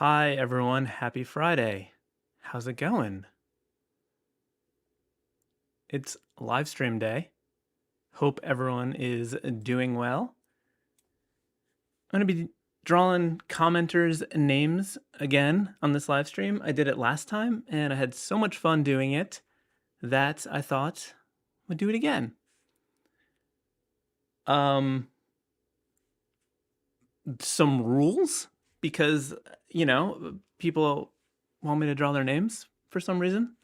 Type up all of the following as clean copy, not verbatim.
Hi, everyone. Happy Friday. How's it going? It's live stream day. Hope everyone is doing well. I'm going to be drawing commenters' names again on this live stream. I did it last time, and I had so much fun doing it that I thought I'd do it again. Some rules, because, people want me to draw their names for some reason.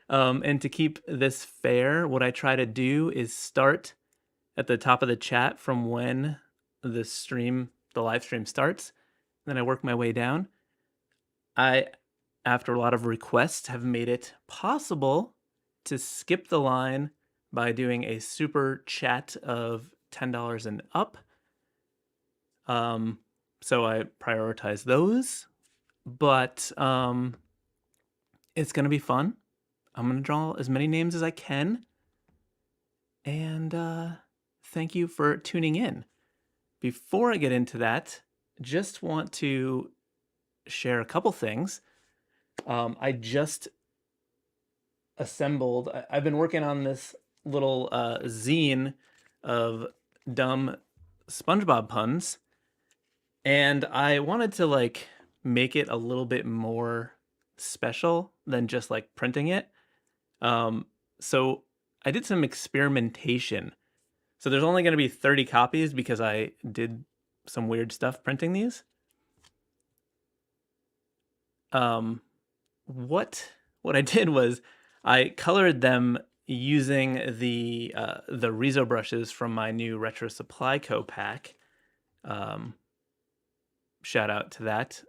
And to keep this fair, what I try to do is start at the top of the chat from when the live stream starts. Then I work my way down. I, after a lot of requests, have made it possible to skip the line by doing a super chat of $10 and up. So I prioritize those, but it's going to be fun. I'm going to draw as many names as I can. And thank you for tuning in. Before I get into that, just want to share a couple things. I just assembled, I've been working on this little zine of dumb SpongeBob puns, and I wanted to make it a little bit more special than just printing it. So I did some experimentation. So there's only going to be 30 copies because I did some weird stuff printing these. What I did was I colored them using the Rezo brushes from my new Retro Supply Co. pack. Shout out to that.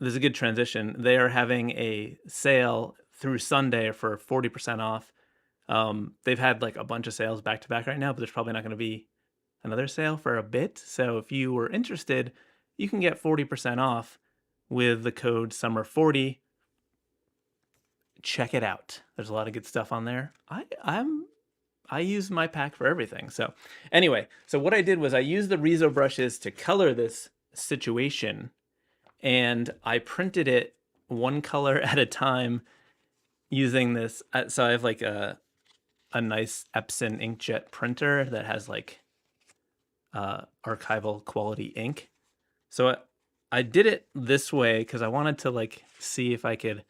This is a good transition. They are having a sale through Sunday for 40% off. They've had a bunch of sales back to back right now, but there's probably not going to be another sale for a bit. So if you were interested, you can get 40% off with the code SUMMER40. Check it out. There's a lot of good stuff on there. I use my pack for everything. So anyway, so what I did was I used the Rezo brushes to color this situation, and I printed it one color at a time using this. So I have a nice Epson inkjet printer that has archival quality ink. So I did it this way because I wanted to see if I could,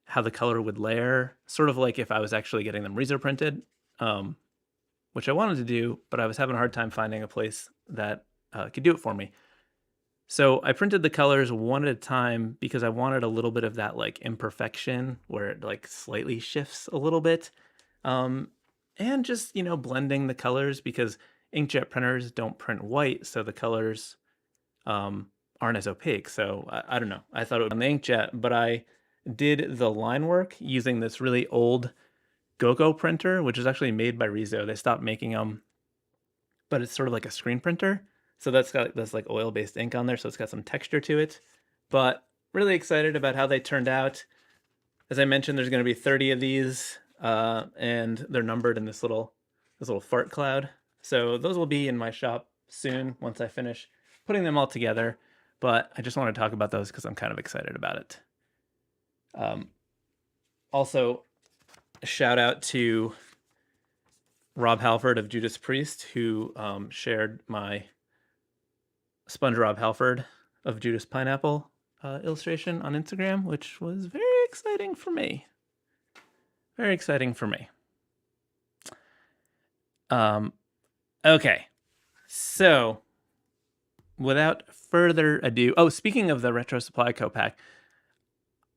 how the color would layer, sort of like if I was actually getting them Rezo printed, which I wanted to do, but I was having a hard time finding a place that could do it for me. So I printed the colors one at a time because I wanted a little bit of that imperfection where it slightly shifts a little bit. And just, blending the colors because inkjet printers don't print white, so the colors aren't as opaque. So I don't know. I thought it would be on the inkjet, but I did the line work using this really old Go-Go printer, which is actually made by Rezo. They stopped making them, but it's sort of like a screen printer. So that's got this oil-based ink on there, so it's got some texture to it. But really excited about how they turned out. As I mentioned, there's going to be 30 of these, and they're numbered in this little fart cloud. So those will be in my shop soon once I finish putting them all together. But I just want to talk about those because I'm kind of excited about it. Also, a shout out to Rob Halford of Judas Priest, who shared my Sponge Rob Halford of Judas Pineapple illustration on Instagram, which was very exciting for me. Very exciting for me. Okay, so without further ado, speaking of the Retro Supply Co. pack,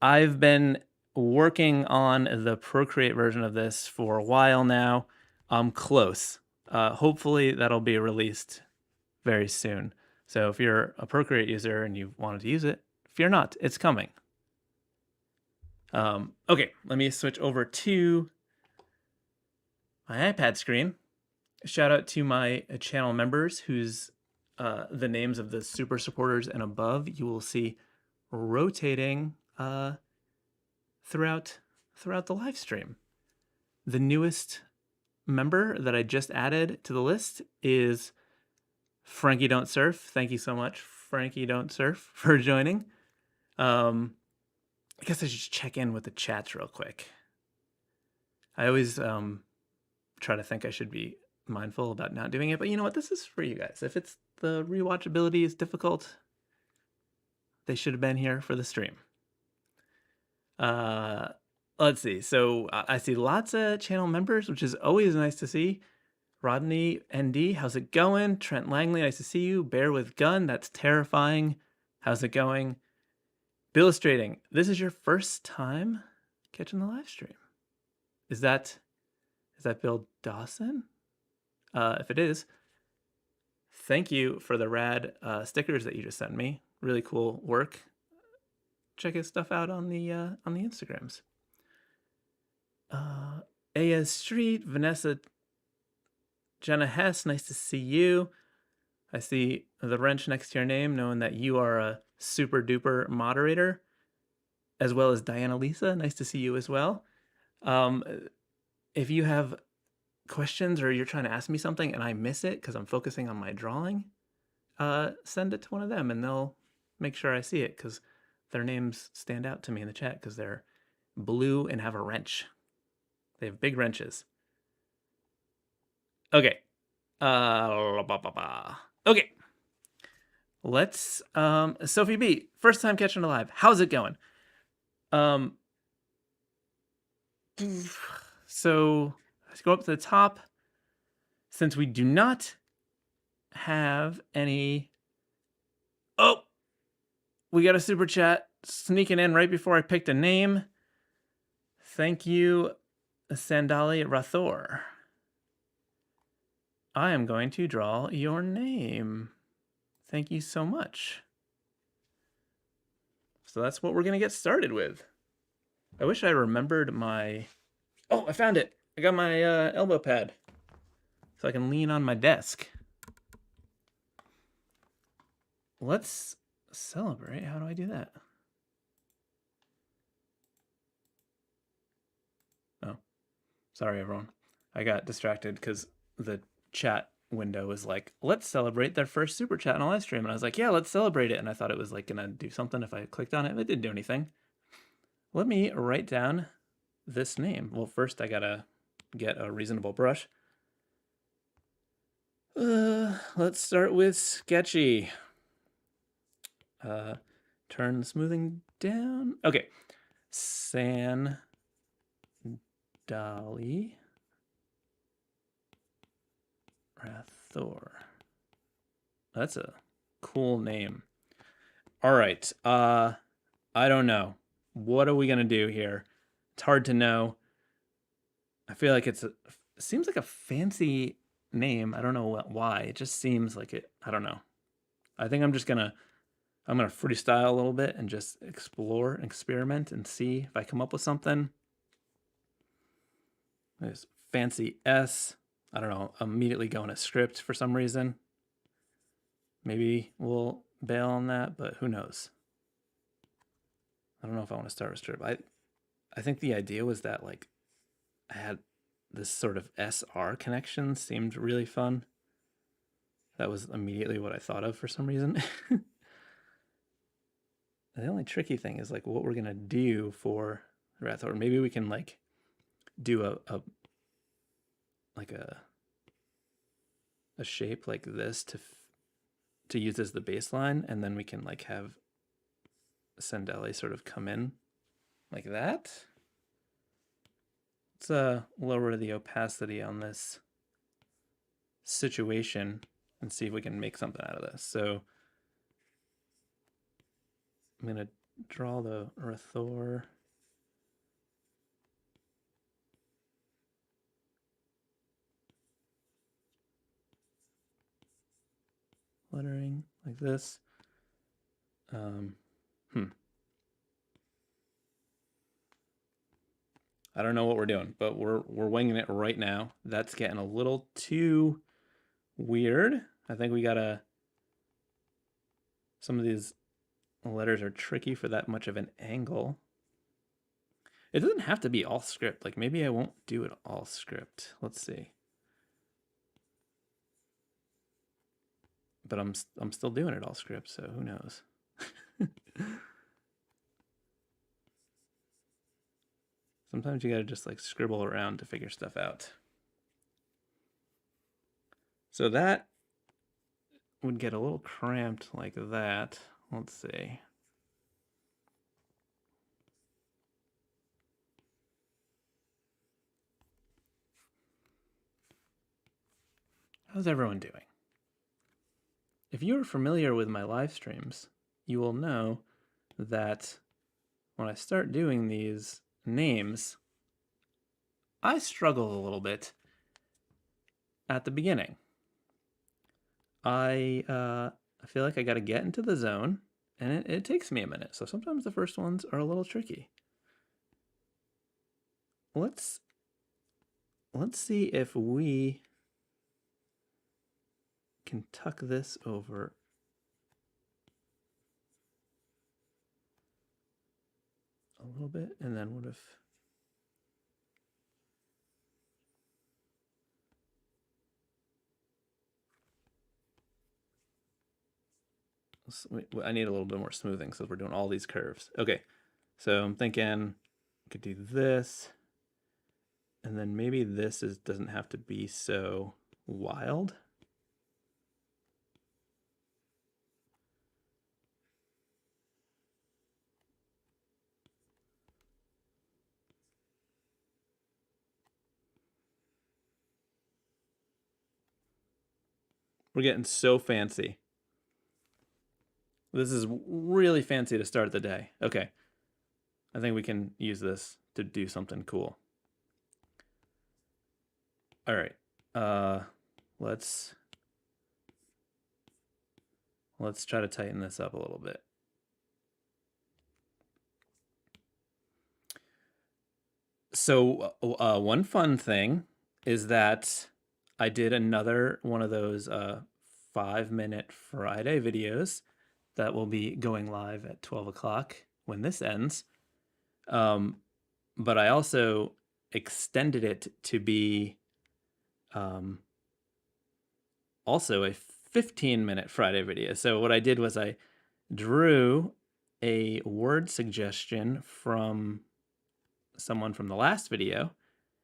I've been working on the Procreate version of this for a while now. I'm close. Hopefully that'll be released very soon. So if you're a Procreate user and you wanted to use it, fear not, it's coming. Okay, let me switch over to my iPad screen. Shout out to my channel members whose the names of the super supporters and above you will see rotating throughout the live stream. The newest member that I just added to the list is Frankie Don't Surf. Thank you so much, Frankie Don't Surf, for joining. I guess I should just check in with the chats real quick. I always try to think I should be mindful about not doing it, but you know what? This is for you guys. If it's the rewatchability is difficult, they should have been here for the stream. Let's see. So I see lots of channel members, which is always nice to see. Rodney ND, how's it going? Trent Langley, nice to see you. Bear with Gun, that's terrifying. How's it going? Illustrating, this is your first time catching the live stream. Is that Bill Dawson? If it is, thank you for the rad stickers that you just sent me. Really cool work. Check his stuff out on the Instagrams. AS Street, Vanessa, Jenna Hess, nice to see you. I see the wrench next to your name, knowing that you are a super duper moderator, as well as Diana Lisa. Nice to see you as well. If you have questions or you're trying to ask me something and I miss it because I'm focusing on my drawing, send it to one of them and they'll make sure I see it because their names stand out to me in the chat because they're blue and have a wrench. They have big wrenches. Okay. Okay. Let's Sophie B, first time catching it live. How's it going? So let's go up to the top. Since we do not have any... Oh! We got a super chat sneaking in right before I picked a name. Thank you, Sandali Rathor. I am going to draw your name. Thank you so much. So that's what we're going to get started with. I wish I remembered my... Oh, I found it. I got my elbow pad. So I can lean on my desk. Let's celebrate. How do I do that? Oh, sorry, everyone. I got distracted because the chat window was like, let's celebrate their first super chat on a live stream. And I was like, yeah, let's celebrate it. And I thought it was like gonna do something if I clicked on it. It didn't do anything. Let me write down this name. Well, first I gotta get a reasonable brush. Let's start with sketchy. Turn the smoothing down. Okay. Sandali Rathor. That's a cool name. All right. I don't know. What are we gonna do here? It's hard to know. I feel like it seems like a fancy name. I don't know why. It just seems like it. I don't know. I think I'm gonna freestyle a little bit and just explore and experiment and see if I come up with something. There's fancy S. I don't know. Immediately going to script for some reason. Maybe we'll bail on that, but who knows? I don't know if I want to start with script. I think the idea was that like I had this sort of SR connection seemed really fun. That was immediately what I thought of for some reason. The only tricky thing is like what we're gonna do for Rathor. Maybe we can like do a shape like this to use as the baseline, and then we can like have Sandali sort of come in like that. Let's lower the opacity on this situation and see if we can make something out of this. So I'm gonna draw the Rathor. Lettering like this. I don't know what we're doing, but we're winging it right now. That's getting a little too weird. I think we gotta... Some of these letters are tricky for that much of an angle. It doesn't have to be all script. Like maybe I won't do it all script. Let's see. but I'm still doing it all script, so who knows? Sometimes you gotta just like scribble around to figure stuff out. So that would get a little cramped like that. Let's see. How's everyone doing? If you're familiar with my live streams, you will know that when I start doing these names, I struggle a little bit at the beginning. I feel like I got to get into the zone, and it takes me a minute. So sometimes the first ones are a little tricky. Let's see if we can tuck this over a little bit, and then what if I need a little bit more smoothing since we're doing all these curves. Okay, so I'm thinking I could do this, and then maybe this doesn't have to be so wild. We're getting so fancy. This is really fancy to start the day. Okay, I think we can use this to do something cool. All right, let's try to tighten this up a little bit. So one fun thing is that I did another one of those 5-minute Friday videos that will be going live at 12 o'clock when this ends. But I also extended it to be also a 15-minute Friday video. So what I did was I drew a word suggestion from someone from the last video,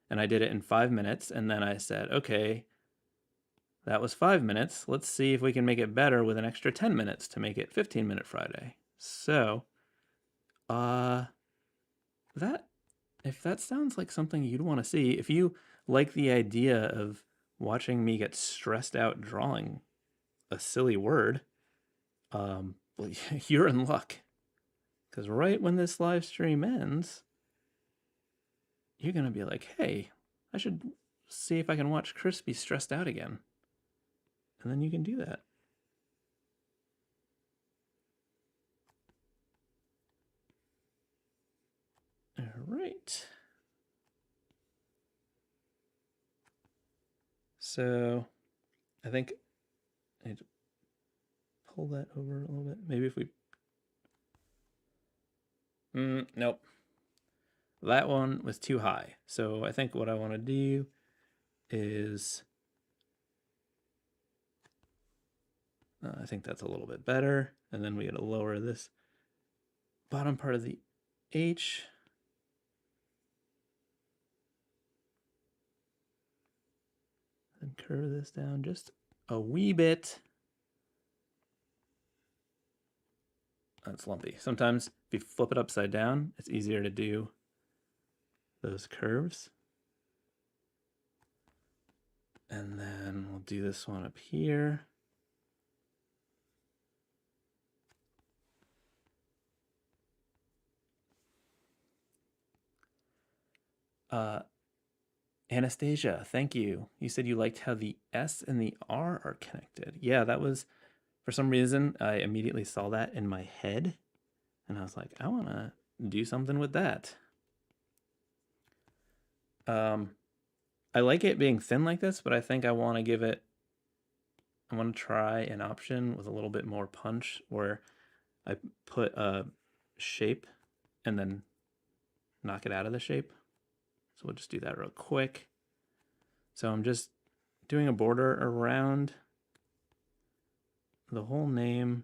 and I did it in 5 minutes, and then I said, okay, that was 5 minutes. Let's see if we can make it better with an extra 10 minutes to make it 15-minute Friday. So, if that sounds like something you'd want to see, if you like the idea of watching me get stressed out drawing a silly word, well, you're in luck. Because right when this live stream ends, you're going to be like, hey, I should see if I can watch Chris be stressed out again. And then you can do that. All right. So I think I need to pull that over a little bit. Maybe if we... nope. That one was too high. So I think what I want to do is... I think that's a little bit better. And then we got to lower this bottom part of the H. And curve this down just a wee bit. That's lumpy. Sometimes if you flip it upside down, it's easier to do those curves. And then we'll do this one up here. Anastasia, thank you. You said you liked how the S and the R are connected. Yeah, that was, for some reason, I immediately saw that in my head. And I was like, I want to do something with that. I like it being thin like this, but I think I want to give it, I want to try an option with a little bit more punch where I put a shape and then knock it out of the shape. So we'll just do that real quick. So I'm just doing a border around the whole name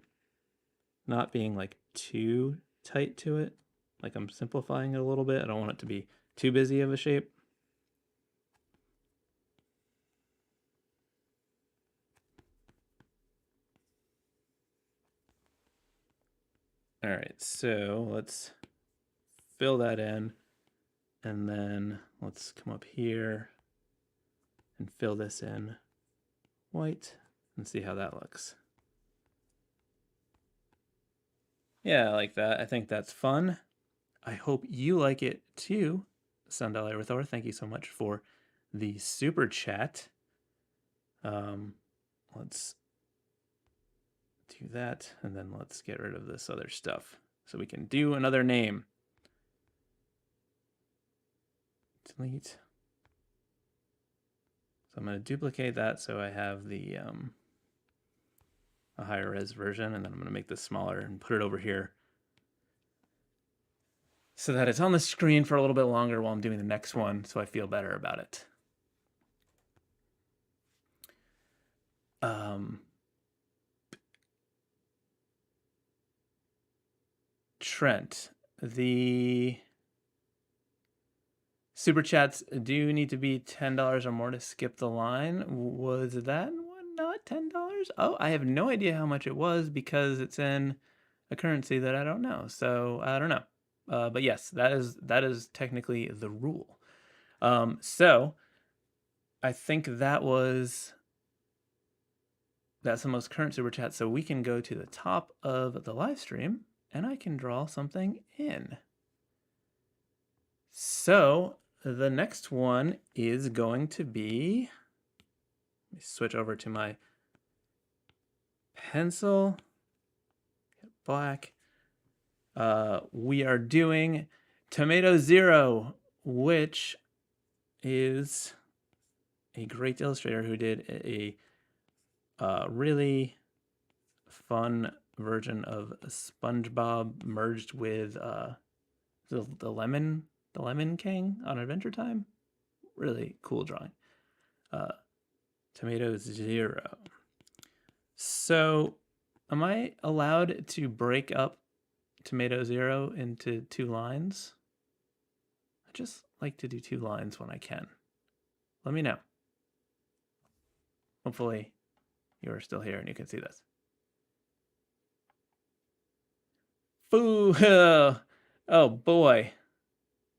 not being like too tight to it. Like I'm simplifying it a little bit. I don't want it to be too busy of a shape. All right, so let's fill that in, and then let's come up here and fill this in white and see how that looks. Yeah, I like that. I think that's fun. I hope you like it too. Sundal Erythor, thank you so much for the super chat. Let's do that, and then let's get rid of this other stuff so we can do another name. Delete. So I'm going to duplicate that so I have the a higher res version, and then I'm going to make this smaller and put it over here so that it's on the screen for a little bit longer while I'm doing the next one, so I feel better about it. Trent, the super chats do need to be $10 or more to skip the line. Was that one not $10? Oh, I have no idea how much it was because it's in a currency that I don't know. So I don't know. But yes, that is technically the rule. So I think that's the most current super chat. So we can go to the top of the live stream and I can draw something in. So the next one is going to be, let me switch over to my pencil, get black. We are doing Tomato Zero, which is a great illustrator who did a really fun version of SpongeBob merged with the Lemon King on Adventure Time. Really cool drawing. Tomato Zero. So am I allowed to break up Tomato Zero into 2 lines? I just like to do 2 lines when I can. Let me know. Hopefully you are still here and you can see this. Foo! Oh boy.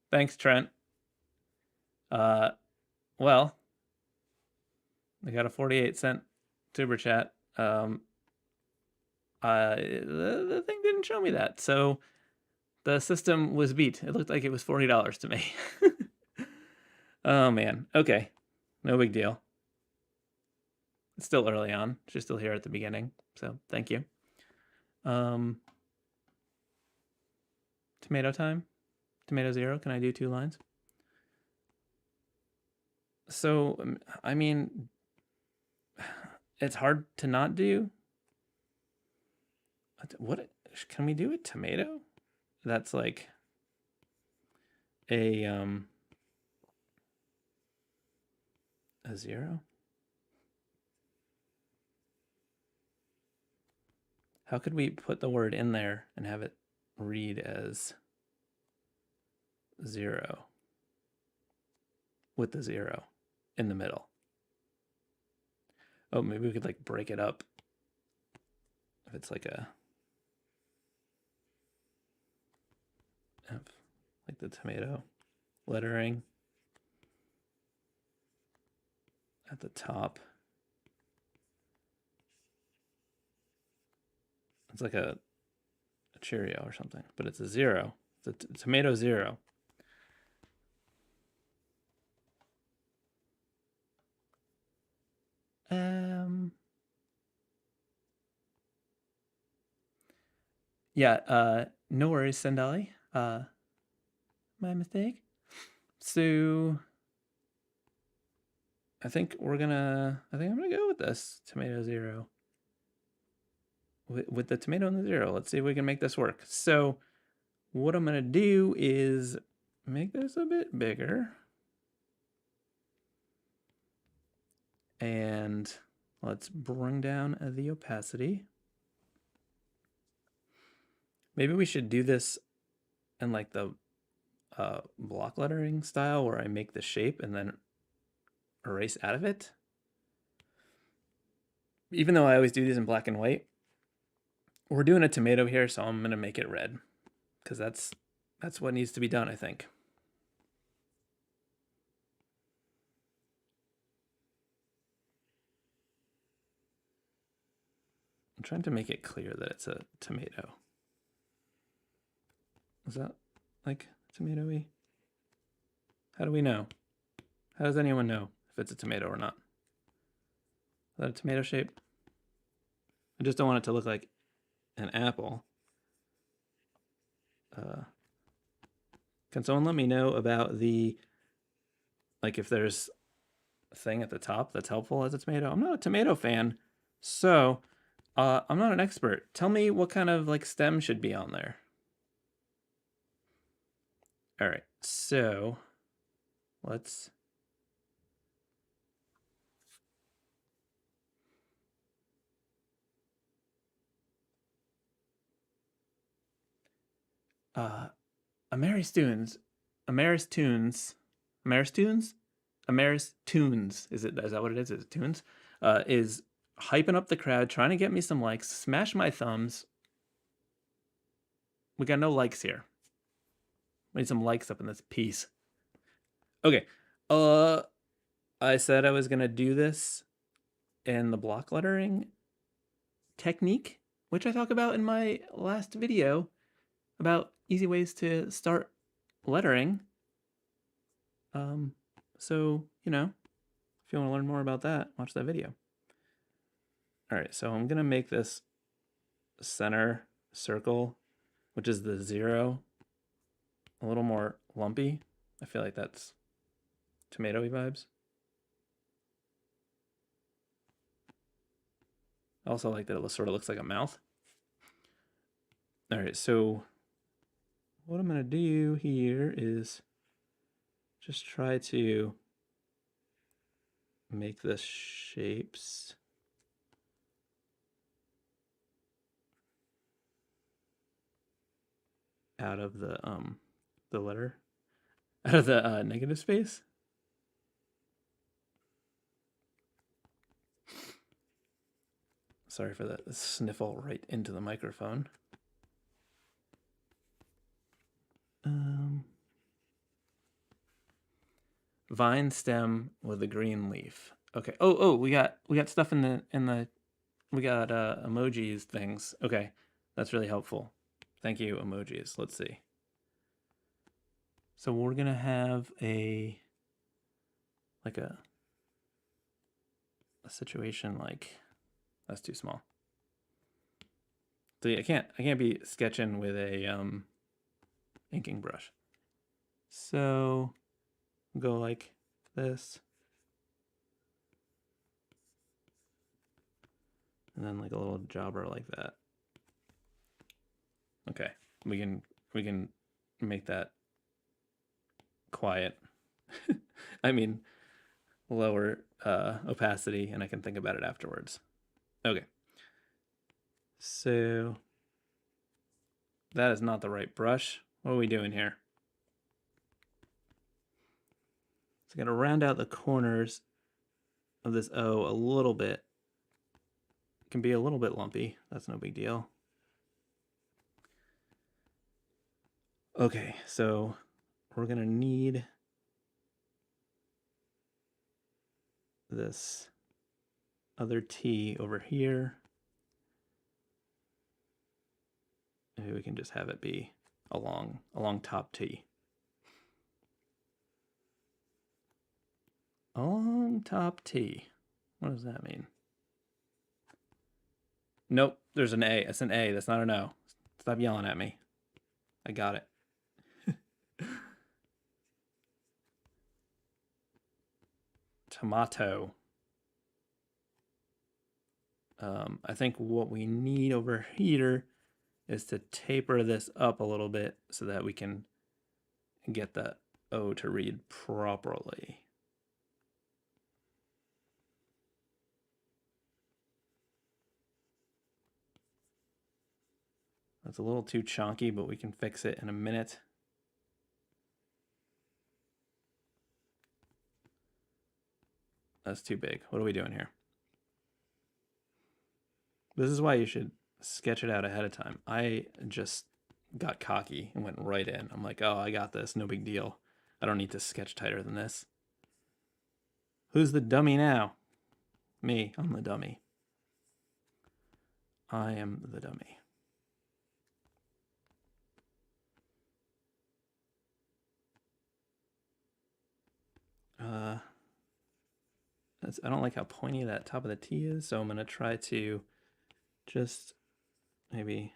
Thanks, Trent. Well, I got a 48-cent super chat. The thing didn't show me that, so the system was beat. It looked like it was $40 to me. Oh man. Okay. No big deal. It's still early on. She's still here at the beginning, so thank you. Tomato time. Tomato Zero. Can I do 2 lines? So, I mean, it's hard to not do. What can we do a tomato? That's like a 0. How could we put the word in there and have it read as 0 with the 0 in the middle? Oh, maybe we could like break it up. If it's like a F, like the tomato lettering at the top. It's like a Cheerio or something, but it's a 0. It's a tomato 0. Yeah, no worries, Sendali. My mistake. So I think I'm gonna go with this tomato 0. With the tomato and the 0. Let's see if we can make this work. So what I'm gonna do is make this a bit bigger. And let's bring down the opacity. Maybe we should do this in like the block lettering style where I make the shape and then erase out of it. Even though I always do these in black and white, we're doing a tomato here, so I'm gonna make it red because that's what needs to be done, I think. I'm trying to make it clear that it's a tomato. Is that like tomato-y? How do we know? How does anyone know if it's a tomato or not? Is that a tomato shape? I just don't want it to look like an apple. Can someone let me know about the, like if there's a thing at the top that's helpful as a tomato? I'm not a tomato fan, so I'm not an expert. Tell me what kind of like stem should be on there. All right, so let's Amaris Tunes. Amaris Tunes. Amaris Tunes? Amaris Tunes. Is that what it is? Is it Tunes? Is hyping up the crowd, trying to get me some likes, smash my thumbs. We got no likes here. We need some likes up in this piece. Okay. I said I was gonna do this in the block lettering technique, which I talk about in my last video about easy ways to start lettering. So, you know, if you want to learn more about that, watch that video. All right, so I'm gonna make this center circle, which is the 0, a little more lumpy. I feel like that's tomato-y vibes. I also like that it sort of looks like a mouth. All right, so what I'm gonna do here is just try to make the shapes out of the letter, out of the negative space. Sorry for that sniffle right into the microphone. Vine stem with a green leaf. Okay. Oh, we got stuff in the we got emojis things. Okay, that's really helpful. Thank you, emojis. Let's see. So we're gonna have a situation like that's too small. So yeah, I can't be sketching with a inking brush. So go like this. And then like a little jobber like that. Okay, we can make that quiet. I mean, lower opacity, and I can think about it afterwards. Okay. So that is not the right brush. What are we doing here? So I'm gonna round out the corners of this O a little bit. It can be a little bit lumpy. That's no big deal. Okay, so we're gonna need this other T over here. Maybe we can just have it be along top T. Along top T. What does that mean? Nope, there's an A. It's an A. That's not an O. Stop yelling at me. I got it. Tomato. I think what we need over here is to taper this up a little bit so that we can get the O to read properly. It's a little too chonky, but we can fix it in a minute. That's too big. What are we doing here? This is why you should sketch it out ahead of time. I just got cocky and went right in. I'm like, oh, I got this. No big deal. I don't need to sketch tighter than this. Who's the dummy now? Me. I'm the dummy. I am the dummy. I don't like how pointy that top of the T is, so I'm going to try to just maybe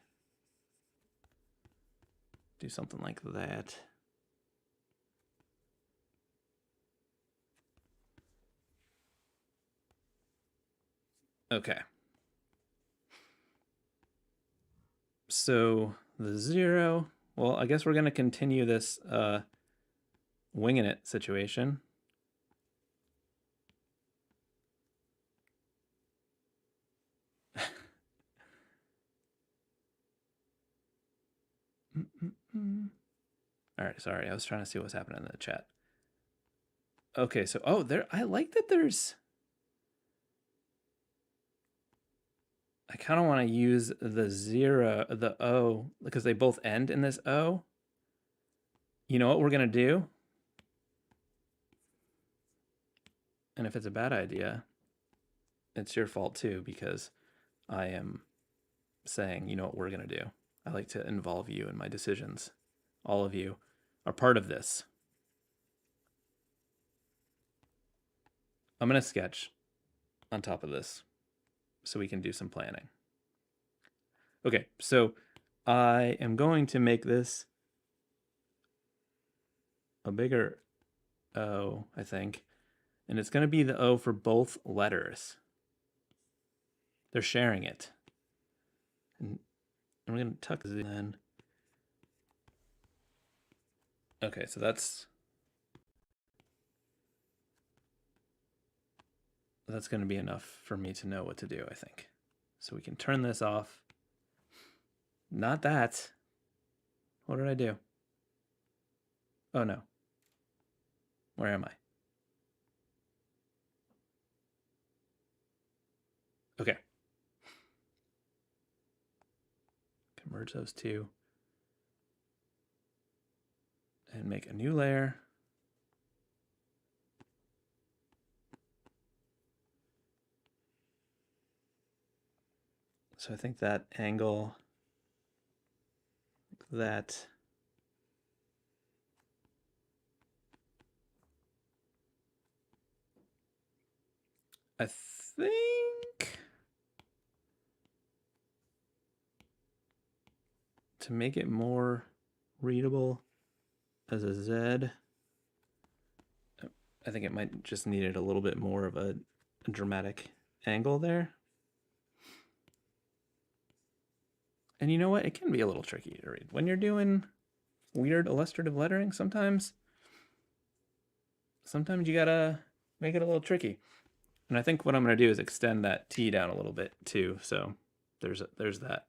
do something like that. Okay. So the 0, well, I guess we're going to continue this winging it situation. All right, sorry. I was trying to see what's happening in the chat. Okay, so I like that there's I kind of want to use the O, because they both end in this O. You know what we're going to do? And if it's a bad idea, it's your fault too, because I am saying, you know what we're going to do. I like to involve you in my decisions. All of you are part of this. I'm going to sketch on top of this so we can do some planning. Okay, so I am going to make this a bigger O, I think. And it's going to be the O for both letters. They're sharing it. And we're going to tuck it in. Okay, so that's going to be enough for me to know what to do, I think. So we can turn this off. Not that. What did I do? Oh, no. Where am I? Okay. Can merge those two. And make a new layer. So I think that angle, that I think to make it more readable as a Z, I think it might just needed a little bit more of a dramatic angle there. And you know what? It can be a little tricky to read. When you're doing weird illustrative lettering, sometimes you gotta make it a little tricky. And I think what I'm gonna do is extend that T down a little bit too. So there's that.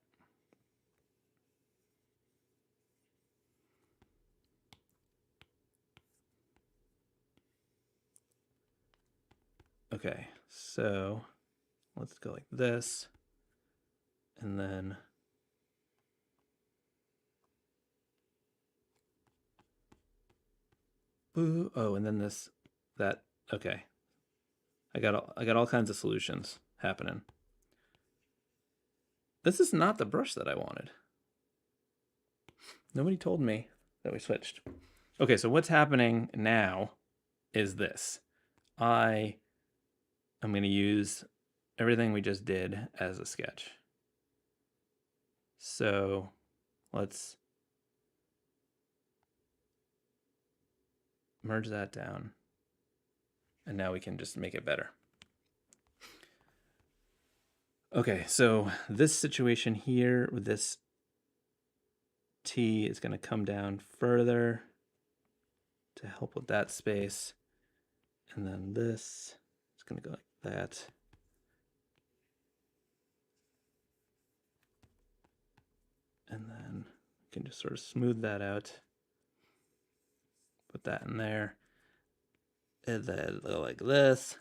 Okay, so let's go like this. And then boo. Oh, and then that. Okay. I got all kinds of solutions happening. This is not the brush that I wanted. Nobody told me that we switched. Okay, so what's happening now is this. I am going to use everything we just did as a sketch. So let's merge that down. And now we can just make it better. Okay, so this situation here with this T is going to come down further to help with that space. And then this is going to go like that. And then can just sort of smooth that out. Put that in there. And then go like this.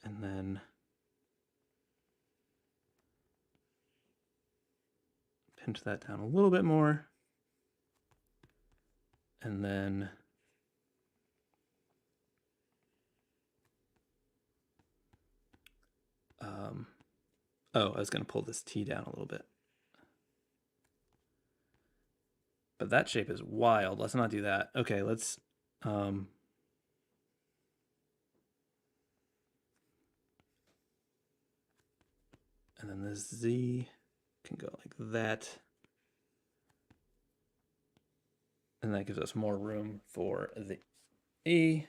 And then pinch that down a little bit more. And then oh, I was going to pull this T down a little bit. But that shape is wild. Let's not do that. Okay, let's and then this Z can go like that. And that gives us more room for the E.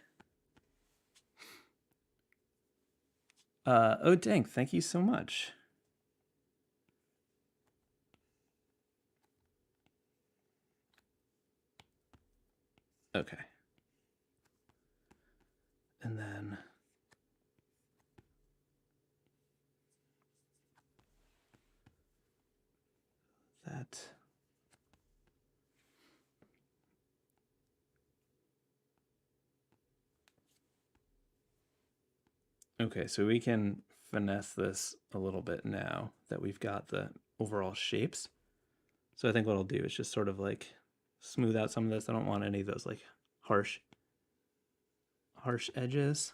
Oh, dang, thank you so much. Okay. And then that. Okay, so we can finesse this a little bit now that we've got the overall shapes. So I think what I'll do is just sort of like smooth out some of this. I don't want any of those like harsh edges.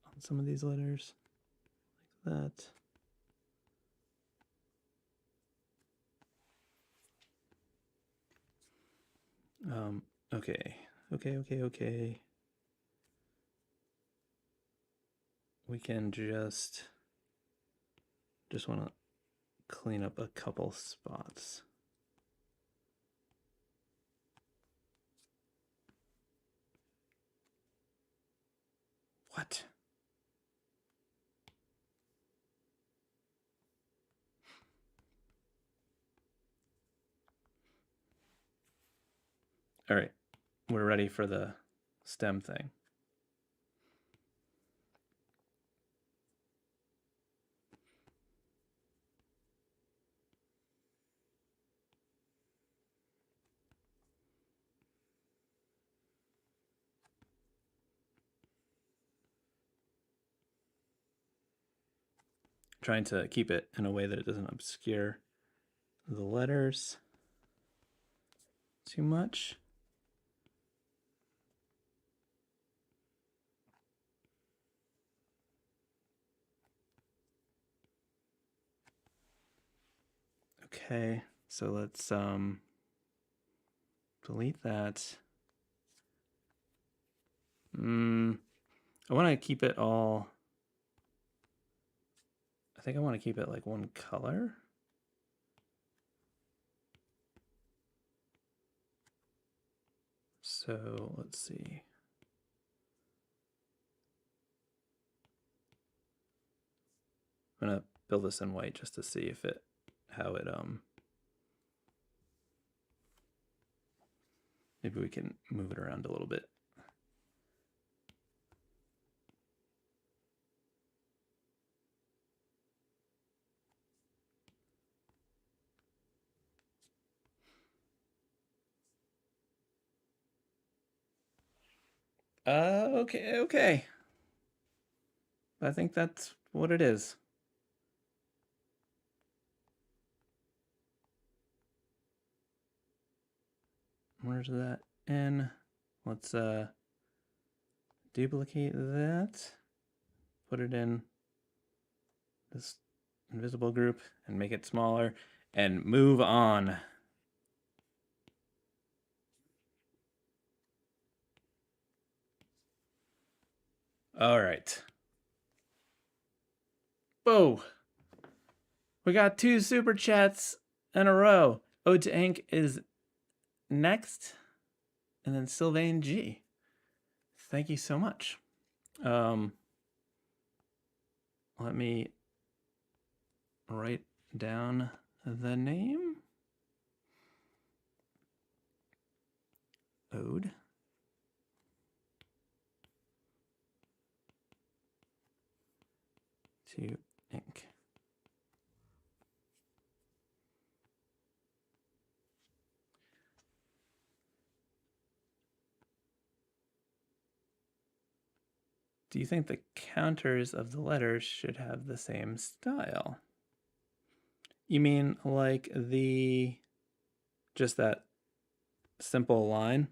On some of these letters, like that. Okay. We can just want to clean up a couple spots. What? All right, we're ready for the stem thing. Trying to keep it in a way that it doesn't obscure the letters too much. Okay, so let's delete that. I want to keep it all. I think I want to keep it like one color. So let's see. I'm gonna build this in white just to see if how it maybe we can move it around a little bit. Okay. I think that's what it is. Where's that N? Let's duplicate that, put it in this invisible group and make it smaller and move on. All right. Whoa. We got 2 super chats in a row. Ode to Ink is next, and then Sylvain G. Thank you so much. Let me write down the name. Ode. to ink. Do you think the counters of the letters should have the same style? You mean like just that simple line?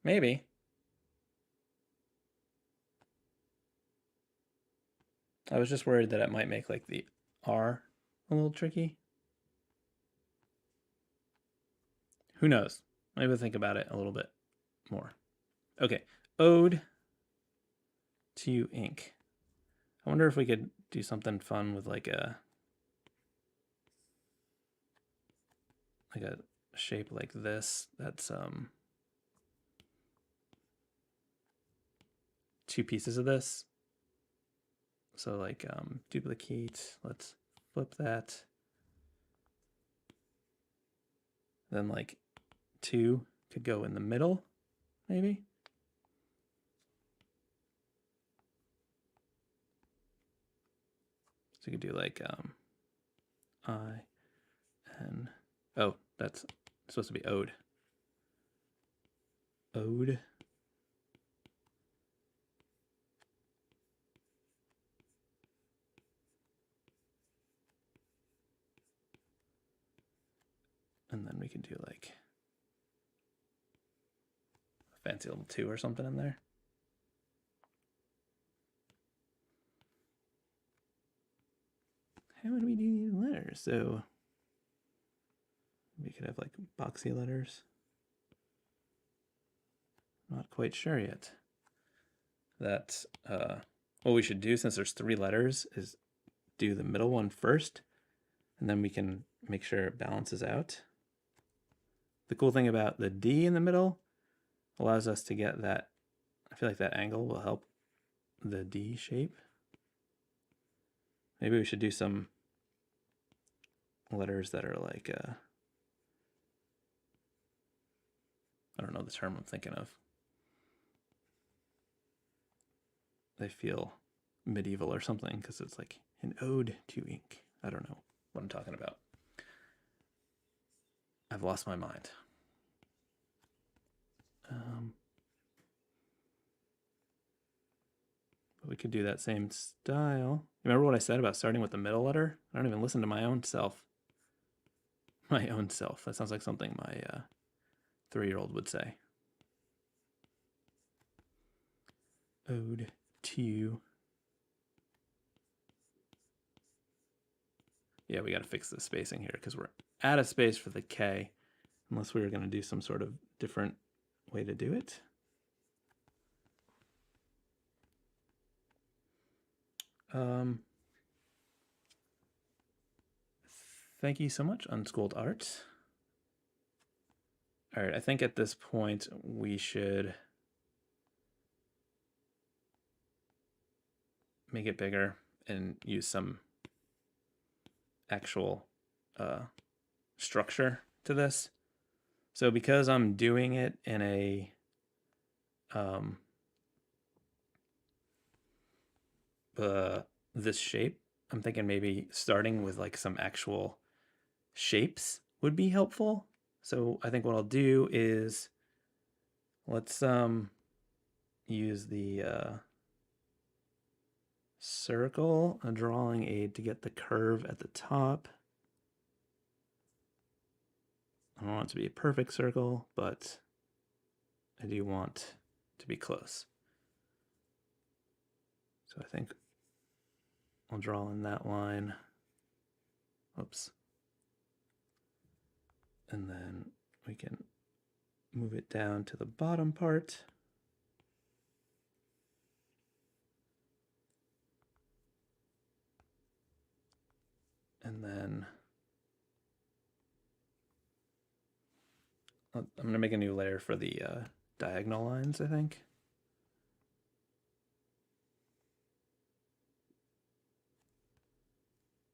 Maybe. I was just worried that it might make like the R a little tricky. Who knows? Maybe we'll think about it a little bit more. Okay, ode to ink. I wonder if we could do something fun with like a shape like this. That's two pieces of this. So like duplicate, let's flip that. Then like 2 could go in the middle, maybe. So you could do like oh, that's supposed to be ode. Ode. And then we can do like a fancy little 2 or something in there. How would we do these letters? So we could have like boxy letters. Not quite sure yet. That's what we should do, since there's 3 letters, is do the middle one first, and then we can make sure it balances out. The cool thing about the D in the middle allows us to get that, I feel like that angle will help the D shape. Maybe we should do some letters that are like, I don't know the term I'm thinking of. They feel medieval or something because it's like an ode to ink. I don't know what I'm talking about. I've lost my mind. But we could do that same style. Remember what I said about starting with the middle letter? I don't even listen to my own self. My own self. That sounds like something my 3-year-old would say. Ode to. Yeah, we got to fix the spacing here because we're out of space for the K, unless we were going to do some sort of different way to do it. Thank you so much, Unschooled Art. All right, I think at this point we should make it bigger and use some actual structure to this. So because I'm doing it in a this shape, I'm thinking maybe starting with like some actual shapes would be helpful. So I think what I'll do is let's use the circle, a drawing aid, to get the curve at the top. I don't want it to be a perfect circle, but I do want to be close. So I think I'll draw in that line. Oops. And then we can move it down to the bottom part. And then I'm going to make a new layer for the diagonal lines, I think.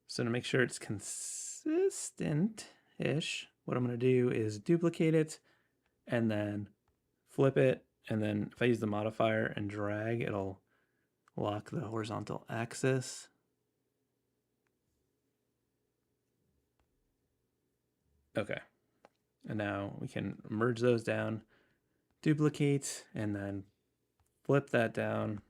So to make sure it's consistent-ish, what I'm going to do is duplicate it and then flip it. And then if I use the modifier and drag, it'll lock the horizontal axis. Okay, and now we can merge those down, duplicate, and then flip that down.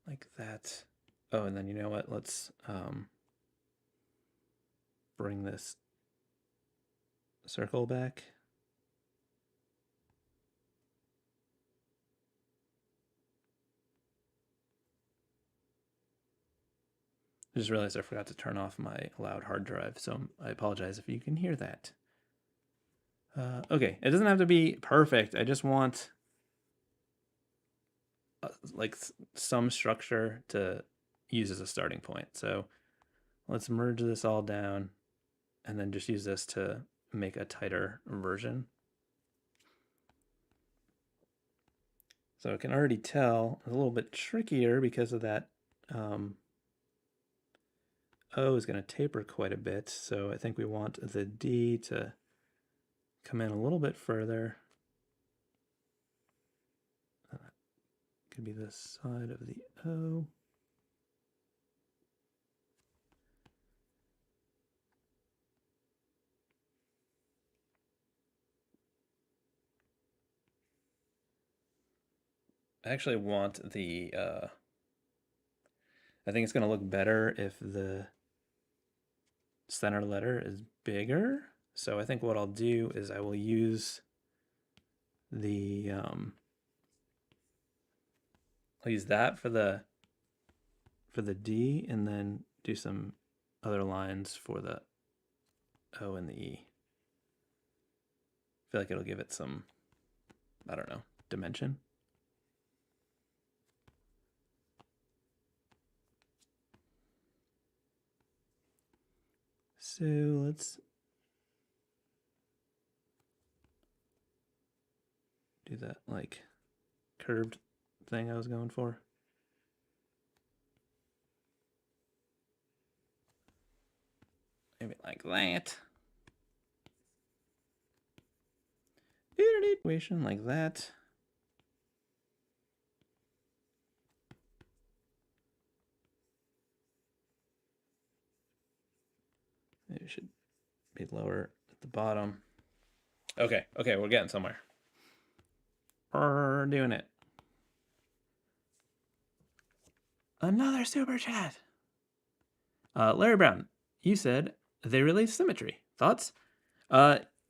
Like that. Oh, and then you know what? Let's bring this circle back. I just realized I forgot to turn off my loud hard drive, so I apologize if you can hear that. Okay, it doesn't have to be perfect. I just want like some structure to use as a starting point. So let's merge this all down and then just use this to make a tighter version. So I can already tell it's a little bit trickier because of that O is going to taper quite a bit. So I think we want the D to come in a little bit further. Could be the side of the O. I actually want the, I think it's going to look better if the center letter is bigger. So I think what I'll do is I will use the, I'll use that for the D and then do some other lines for the O and the E. I feel like it'll give it some, I don't know, dimension. So let's do that like curved thing I was going for. Maybe like that. Equation like that. Maybe it should be lower at the bottom. Okay, we're getting somewhere. We're doing it. Another super chat. Larry Brown, you said they release symmetry. Thoughts?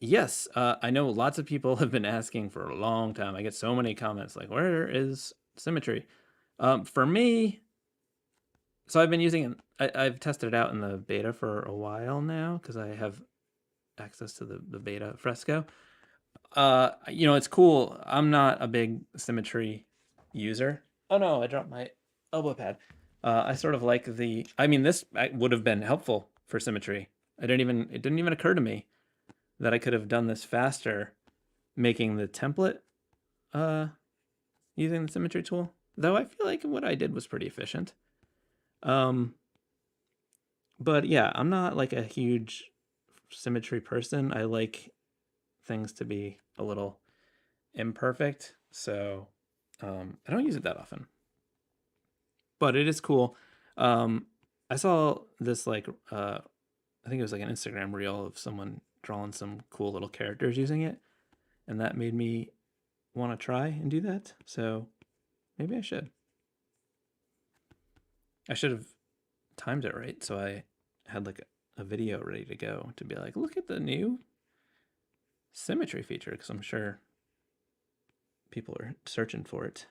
Yes, I know lots of people have been asking for a long time. I get so many comments like, where is symmetry? For me, so I've been using it, I've tested it out in the beta for a while now because I have access to the beta Fresco. You know, it's cool. I'm not a big symmetry user. Oh no, I dropped my elbow pad. I sort of like I mean, this would have been helpful for symmetry. It didn't even occur to me that I could have done this faster making the template using the symmetry tool. Though I feel like what I did was pretty efficient. But yeah, I'm not like a huge symmetry person. I like things to be a little imperfect, so I don't use it that often. But it is cool. I saw this like I think it was like an Instagram reel of someone drawing some cool little characters using it, and that made me want to try and do that. So maybe I should. I should have timed it right, so I had like a video ready to go to be like, look at the new symmetry feature, because I'm sure people are searching for it.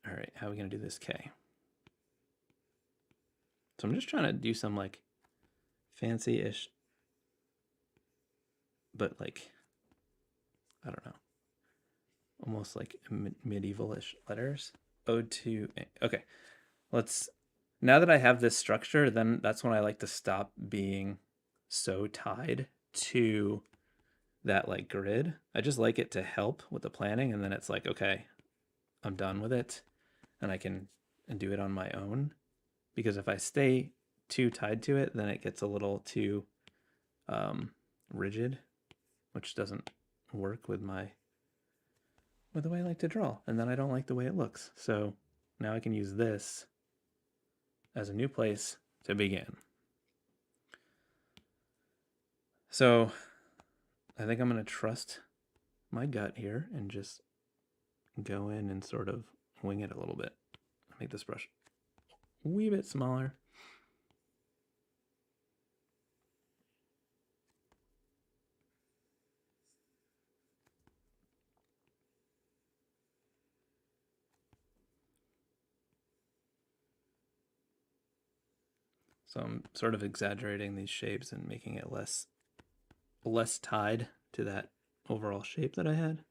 All right, how are we gonna do this K? So I'm just trying to do some like fancy-ish, but like, I don't know, almost like medieval-ish letters. O2, okay. Now that I have this structure, then that's when I like to stop being so tied to that like grid. I just like it to help with the planning, and then it's like, okay, I'm done with it and I can do it on my own. Because if I stay too tied to it, then it gets a little too rigid. which doesn't work with the way I like to draw. And then I don't like the way it looks. So now I can use this as a new place to begin. So I think I'm going to trust my gut here and just go in and sort of wing it a little bit. Make this brush a wee bit smaller. So I'm sort of exaggerating these shapes and making it less tied to that overall shape that I had.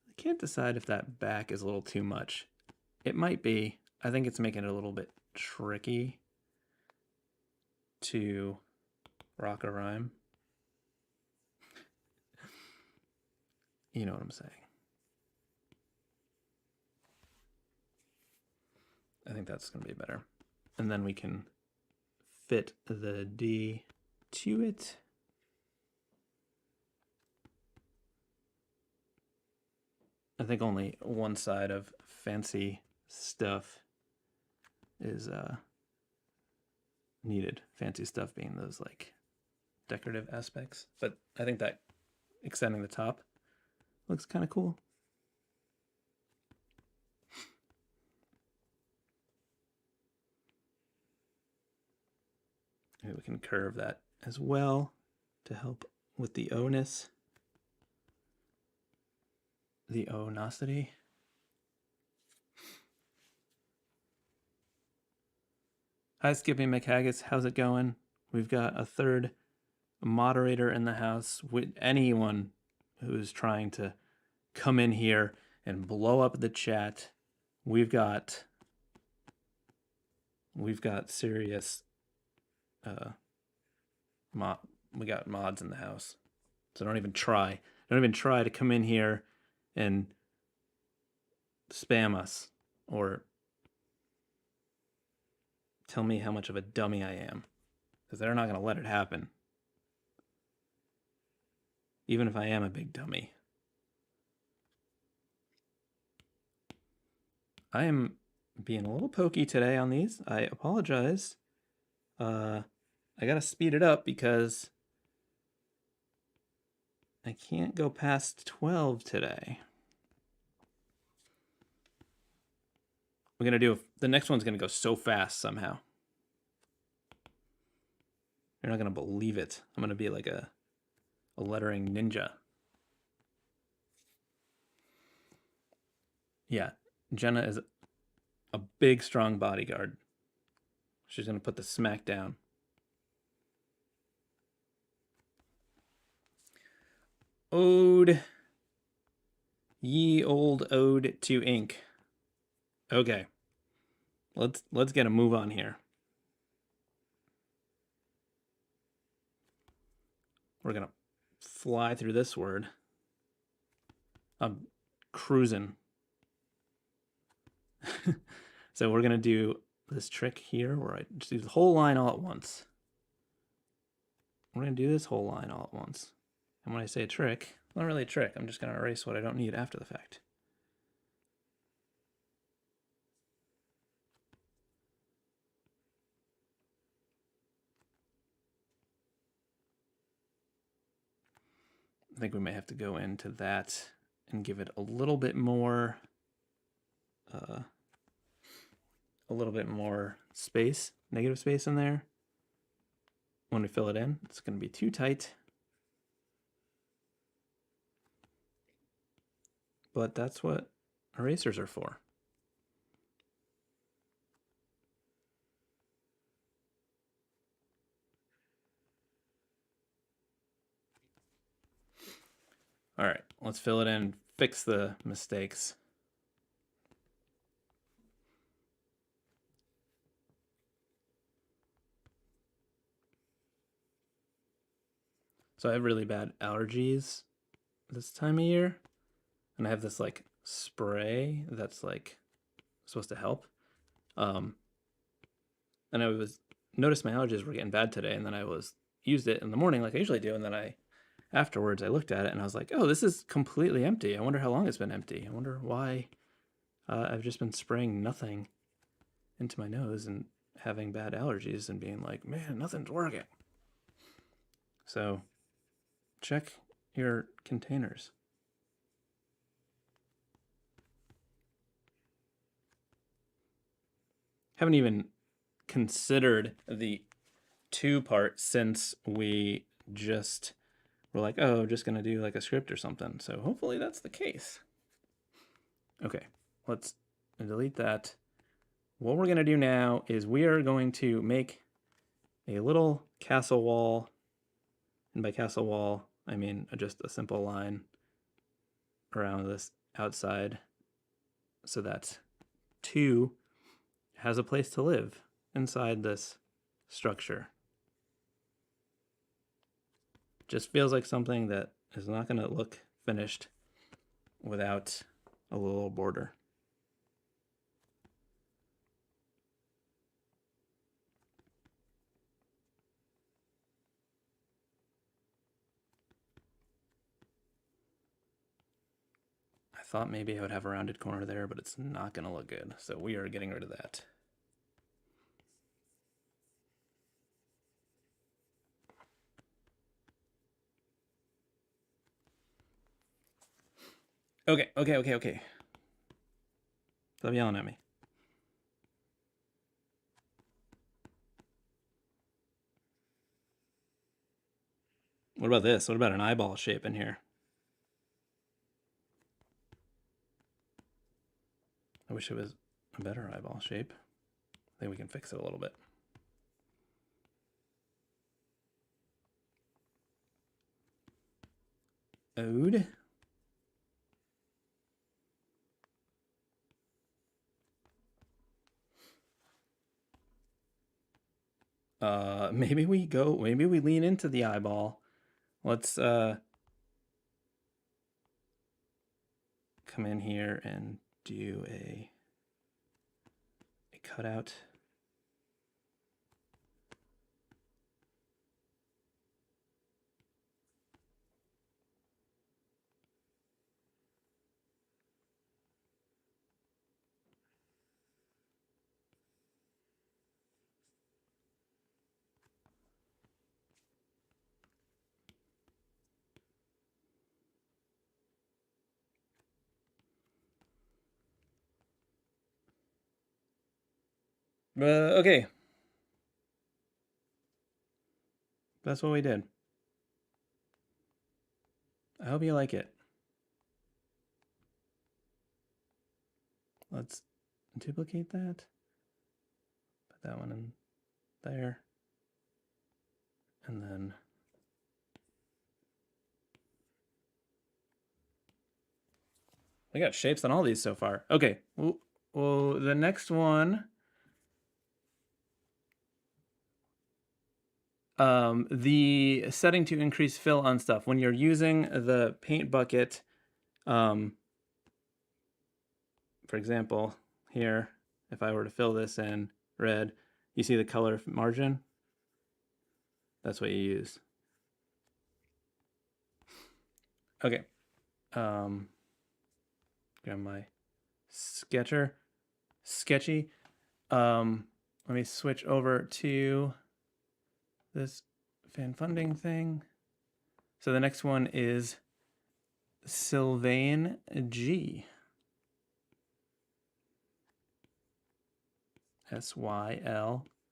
I can't decide if that back is a little too much. It might be. I think it's making it a little bit tricky to rock a rhyme. You know what I'm saying. I think that's going to be better. And then we can fit the D to it. I think only one side of fancy stuff is needed. Fancy stuff being those like decorative aspects. But I think that extending the top looks kind of cool. Maybe we can curve that as well to help with the O-ness. The O-nosity. Hi, Skippy McHaggis. How's it going? We've got a third moderator in the house. With anyone who's trying to come in here and blow up the chat, we've got serious we got mods in the house. So don't even try to come in here and spam us or tell me how much of a dummy I am, because they're not going to let it happen. Even if I am a big dummy. I am being a little pokey today on these. I apologize. I gotta speed it up because I can't go past 12 today. We're gonna do the next one's gonna go so fast somehow. You're not gonna believe it. I'm gonna be like a lettering ninja. Yeah, Jenna is a big, strong bodyguard. She's gonna put the smack down. Ode, ye old ode to ink. Okay, let's get a move on here. We're gonna fly through this word. I'm cruising. So we're gonna do this trick here where I just do the whole line all at once. We're gonna do this whole line all at once. And when I say a trick, not really a trick. I'm just gonna erase what I don't need after the fact. I think we may have to go into that and give it a little bit more space, negative space in there. When we fill it in, it's going to be too tight. But that's what erasers are for. All right, let's fill it in, fix the mistakes. So I have really bad allergies this time of year, and I have this like spray that's like supposed to help. And I was noticed my allergies were getting bad today, and then I used it in the morning like I usually do, and then afterwards I looked at it and I was like, oh, this is completely empty. I wonder how long it's been empty. I wonder why I've just been spraying nothing into my nose and having bad allergies and being like, man, nothing's working. So check your containers. Haven't even considered the 2-part since we just were like, oh, just gonna do like a script or something. So hopefully that's the case. Okay, let's delete that. What we're gonna do now is we are going to make a little castle wall. And by castle wall, I mean just a simple line around this outside so that 2 has a place to live inside this structure. Just feels like something that is not going to look finished without a little border. I thought maybe I would have a rounded corner there, but it's not going to look good. So we are getting rid of that. Okay. Stop yelling at me. What about this? What about an eyeball shape in here? I wish it was a better eyeball shape. I think we can fix it a little bit. Ode. Maybe we lean into the eyeball. Let's come in here and do a cutout. Okay. That's what we did. I hope you like it. Let's duplicate that. Put that one in there. And then we got shapes on all these so far. Okay. Well, the next one. The setting to increase fill on stuff. When you're using the paint bucket, for example, here, if I were to fill this in red, you see the color margin? That's what you use. Okay. Grab my sketchy. Let me switch over to this fan funding thing. So the next one is Sylvain G. Sylvain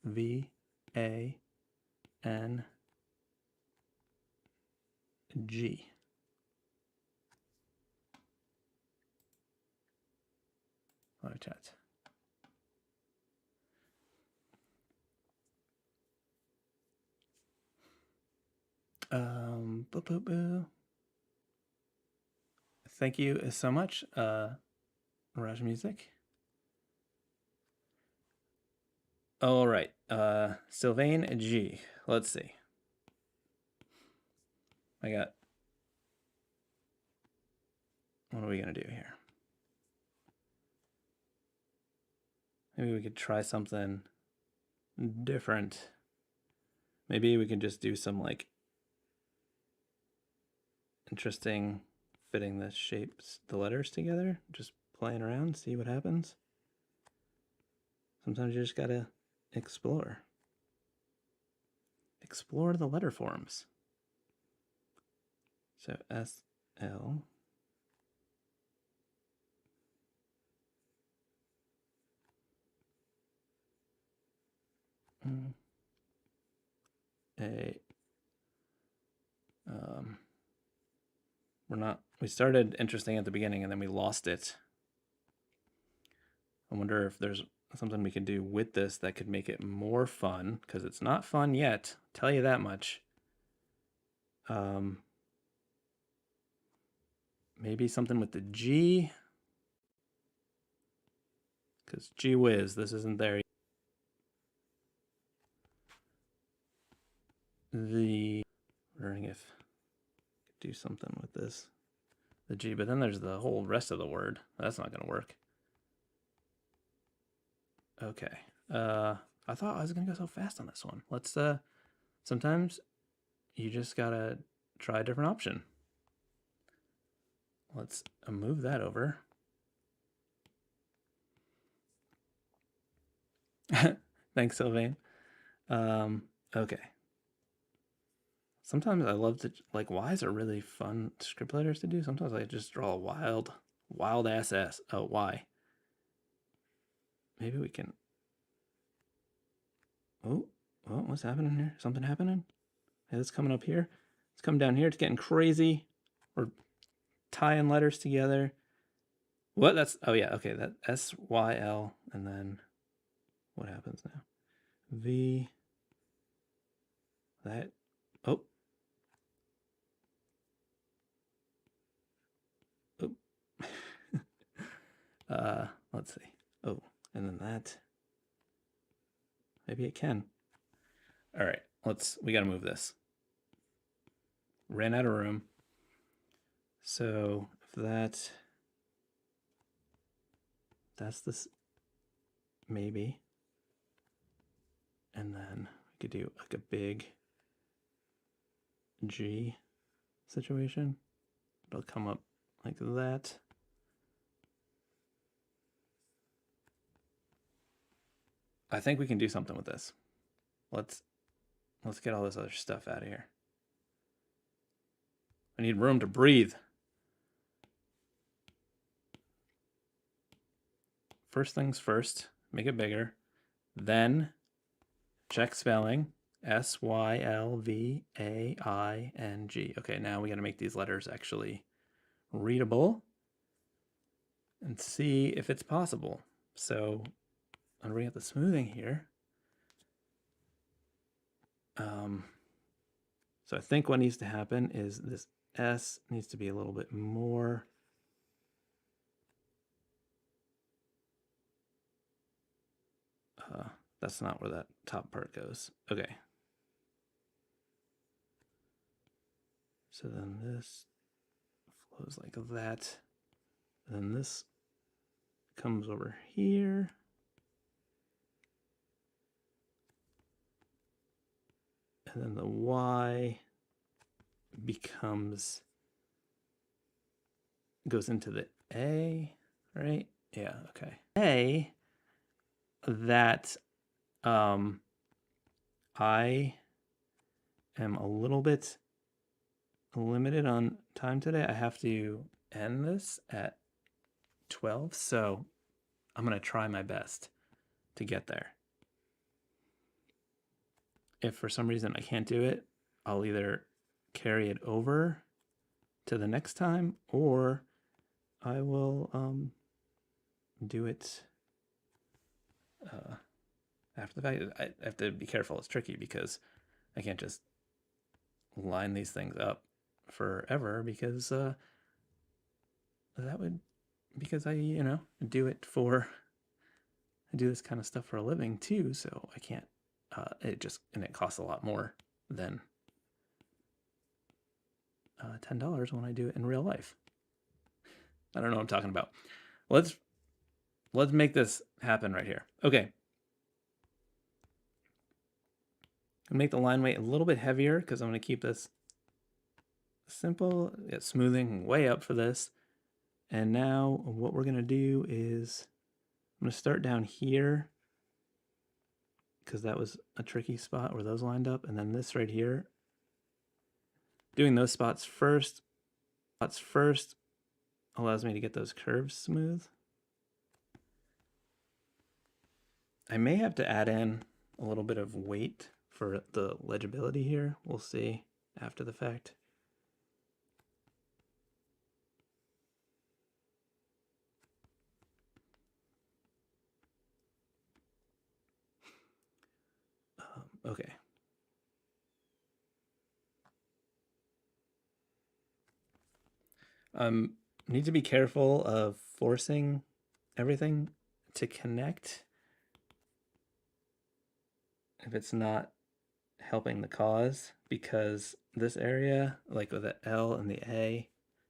G. Live chat. Thank you so much, Raj Music. All right, Sylvain G. Let's see. I got, what are we gonna do here? Maybe we could try something different. Maybe we could just do some like interesting fitting the shapes, the letters together, just playing around, see what happens. Sometimes you just gotta explore. Explore the letter forms. So SL. We started interesting at the beginning and then we lost it. I wonder if there's something we can do with this that could make it more fun, because it's not fun yet, I'll tell you that much. Maybe something with the G, because gee whiz, this isn't there yet. Wondering if I could do something with this, the G, but then there's the whole rest of the word. That's not gonna work. Okay, I thought I was gonna go so fast on this one. Let's sometimes you just gotta try a different option. Let's move that over. Thanks, Sylvain. Okay. Sometimes I love to, like, Y's are really fun script letters to do. Sometimes I just draw a wild ass Y. Maybe we can. Oh, what's happening here? Something happening? Hey, it's coming up here. It's coming down here. It's getting crazy. We're tying letters together. What? That's, oh yeah, okay. That SYL, and then what happens now? V. That. Oh. Let's see. Oh, and then that. Maybe it can. All right, we gotta move this. Ran out of room. So if that's this, maybe. And then we could do like a big G situation. It'll come up like that. I think we can do something with this. Let's get all this other stuff out of here. I need room to breathe. First things first, make it bigger. Then check spelling. SYLVAING. Okay, now we got to make these letters actually readable and see if it's possible. So I'm bring up the smoothing here. So I think what needs to happen is this S needs to be a little bit more. That's not where that top part goes. Okay. So then this flows like that. And then this comes over here. And then the Y goes into the A, right? Yeah, okay. A, that I am a little bit limited on time today. I have to end this at 12, so I'm gonna try my best to get there. If for some reason I can't do it, I'll either carry it over to the next time, or I will do it after the fact. I have to be careful. It's tricky because I can't just line these things up forever, because I do this kind of stuff for a living too, so I can't. It costs a lot more than $10 when I do it in real life. I don't know what I'm talking about. Let's make this happen right here. Okay. I'll make the line weight a little bit heavier because I'm going to keep this simple. Get smoothing way up for this. And now what we're going to do is I'm going to start down here because that was a tricky spot where those lined up. And then this right here, doing those spots first allows me to get those curves smooth. I may have to add in a little bit of weight for the legibility here. We'll see after the fact. Okay. Need to be careful of forcing everything to connect if it's not helping the cause, because this area, like with the L and the A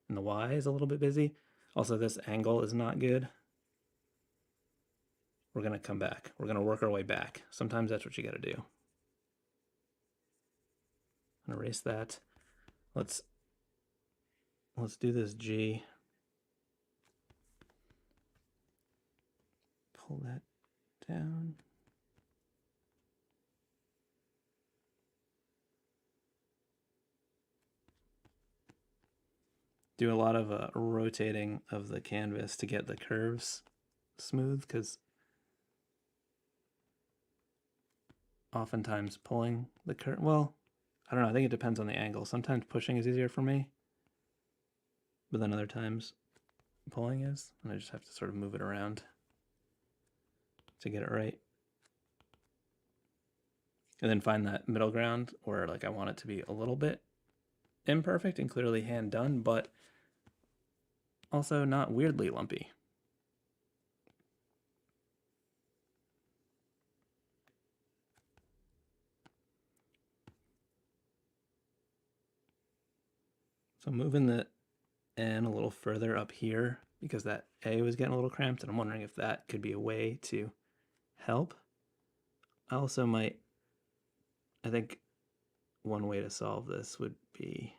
and the Y, is a little bit busy. Also, this angle is not good. We're going to come back. We're going to work our way back. Sometimes that's what you got to do. I'm going to erase that. Let's do this G. Pull that down. Do a lot of rotating of the canvas to get the curves smooth, because oftentimes pulling the curve, well, I don't know, I think it depends on the angle. Sometimes pushing is easier for me, but then other times pulling is, and I just have to sort of move it around to get it right. And then find that middle ground where like I want it to be a little bit imperfect and clearly hand done, but also not weirdly lumpy. So moving the N a little further up here because that A was getting a little cramped, and I'm wondering if that could be a way to help. I also might, I think one way to solve this would be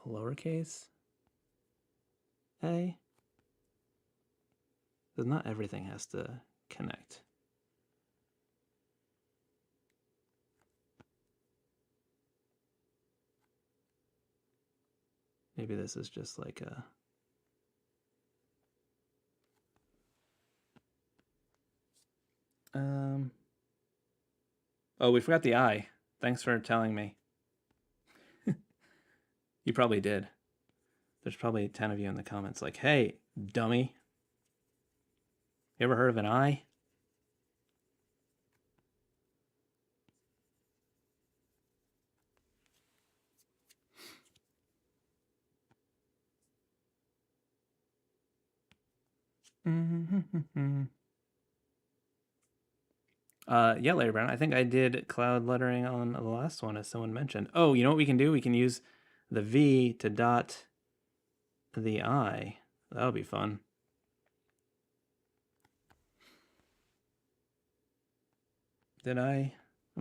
a lowercase a, because not everything has to connect. Maybe this is just like a oh, we forgot the I. Thanks for telling me. You probably did. There's probably 10 of you in the comments like, hey, dummy. You ever heard of an I? Yeah, Larry Brown. I think I did cloud lettering on the last one, as someone mentioned. Oh, you know what we can do? We can use the V to dot the I. That'll be fun. Am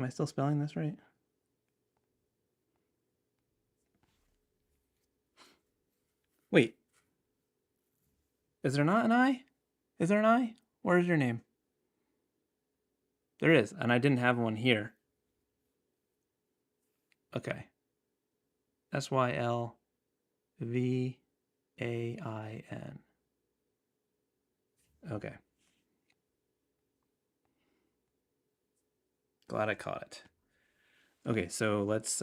I still spelling this right? Wait. Is there not an I? Is there an I? Where is your name? There is, and I didn't have one here. Okay. SYLVAIN. Okay. Glad I caught it. Okay, so let's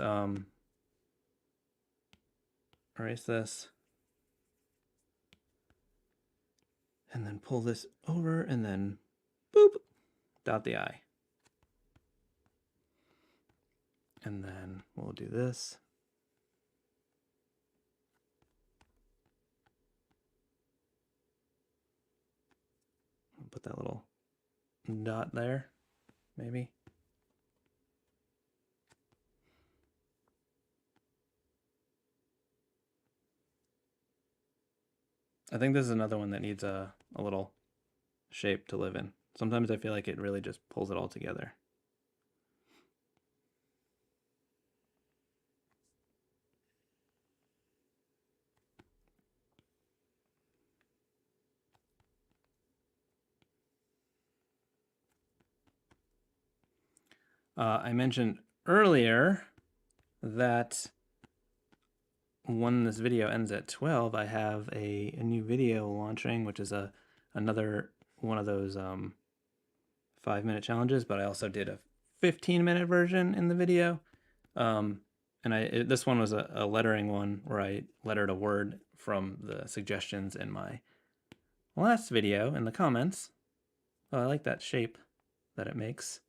erase this. And then pull this over and then boop, dot the I. And then we'll do this. Put that little dot there, maybe. I think this is another one that needs a little shape to live in. Sometimes I feel like it really just pulls it all together. I mentioned earlier that when this video ends at 12, I have a new video launching, which is another one of those 5-minute challenges, but I also did a 15-minute version in the video. And this one was a lettering one where I lettered a word from the suggestions in my last video in the comments. Oh, I like that shape that it makes.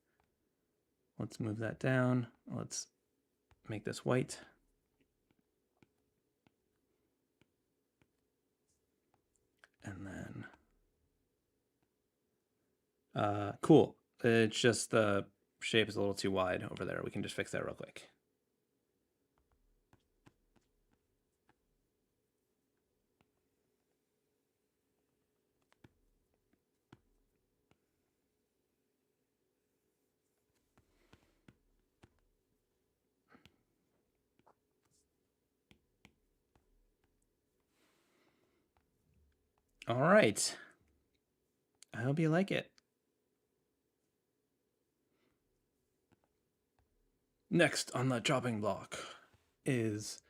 Let's move that down. Let's make this white. And then, cool. It's just the shape is a little too wide over there. We can just fix that real quick. All right. I hope you like it. Next on the chopping block is,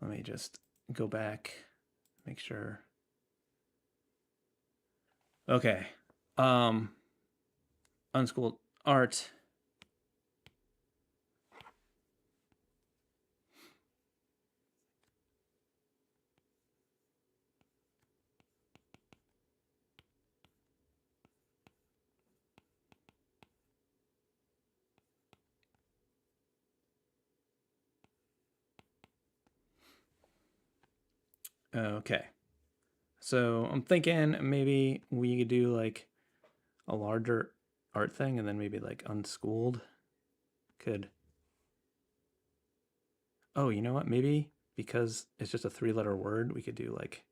let me just go back, make sure. Okay. Unschooled art. Okay. So I'm thinking maybe we could do like a larger art thing, and then maybe like unschooled could. Oh, you know what? Maybe because it's just a 3-letter word, we could do like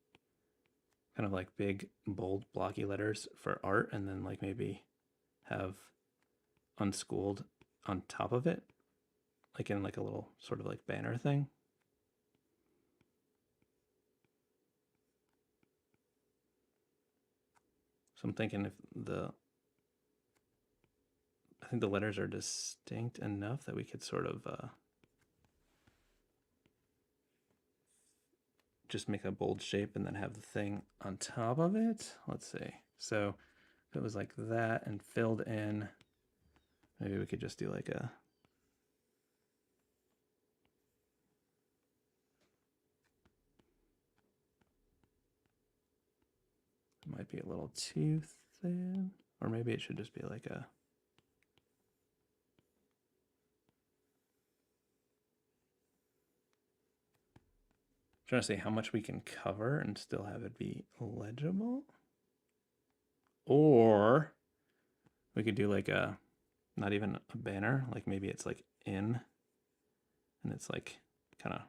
kind of like big, bold, blocky letters for art, and then like maybe have unschooled on top of it, like in like a little sort of like banner thing. So I'm thinking if I think the letters are distinct enough that we could sort of just make a bold shape and then have the thing on top of it. Let's see. So if it was like that and filled in, maybe we could just do like a, it might be a little too thin, or maybe it should just be like a, I'm trying to see how much we can cover and still have it be legible. Or we could do like a, not even a banner, like maybe it's like in, and it's like kind of,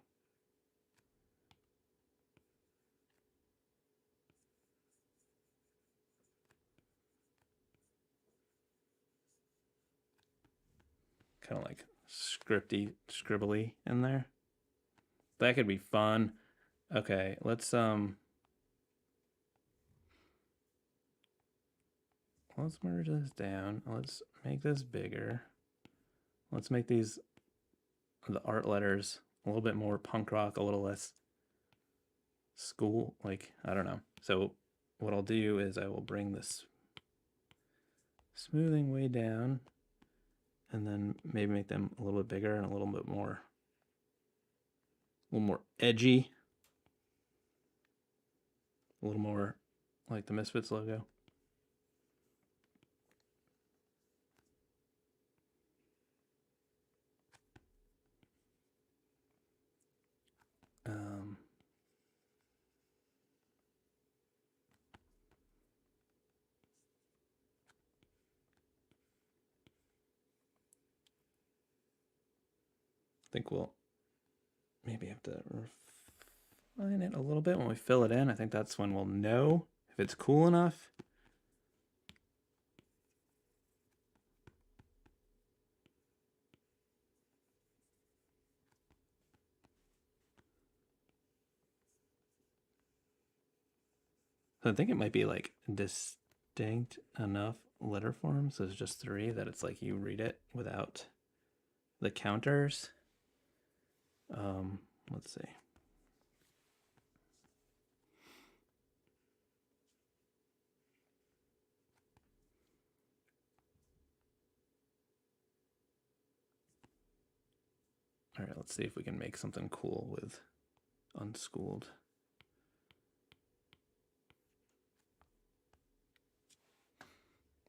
like scripty, scribbly in there. That could be fun. Okay, let's merge this down. Let's make this bigger. Let's make these, the art letters, a little bit more punk rock, a little less school, like, I don't know. So what I'll do is I will bring this smoothing way down, and then maybe make them a little bit bigger and a little more edgy, a little more like the Misfits logo. I think we'll maybe have to line it a little bit when we fill it in. I think that's when we'll know if it's cool enough. So I think it might be like distinct enough letter forms. So it's just 3 that it's like you read it without the counters. Let's see. All right, let's see if we can make something cool with unschooled.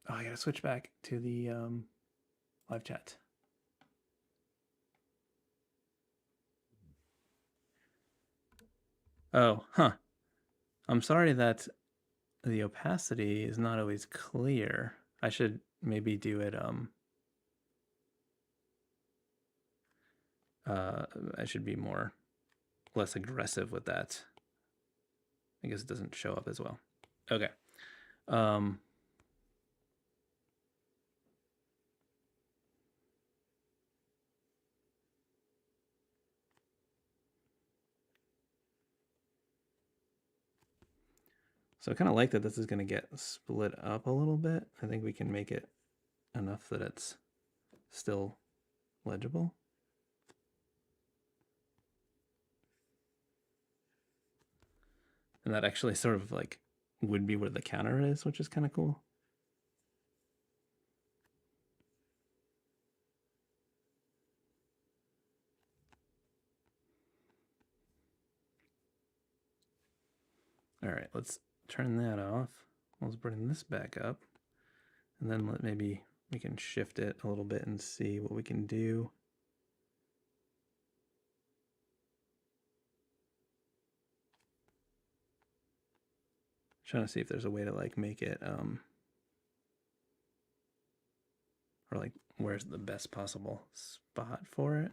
Oh, I gotta switch back to the live chat. Oh, huh. I'm sorry that the opacity is not always clear. I should maybe do it I should be less aggressive with that. I guess it doesn't show up as well. Okay. So I kind of like that this is going to get split up a little bit. I think we can make it enough that it's still legible. And that actually sort of like would be where the counter is, which is kind of cool. All right, let's turn that off. Let's bring this back up. And then maybe we can shift it a little bit and see what we can do. Trying to see if there's a way to like make it or like where's the best possible spot for it.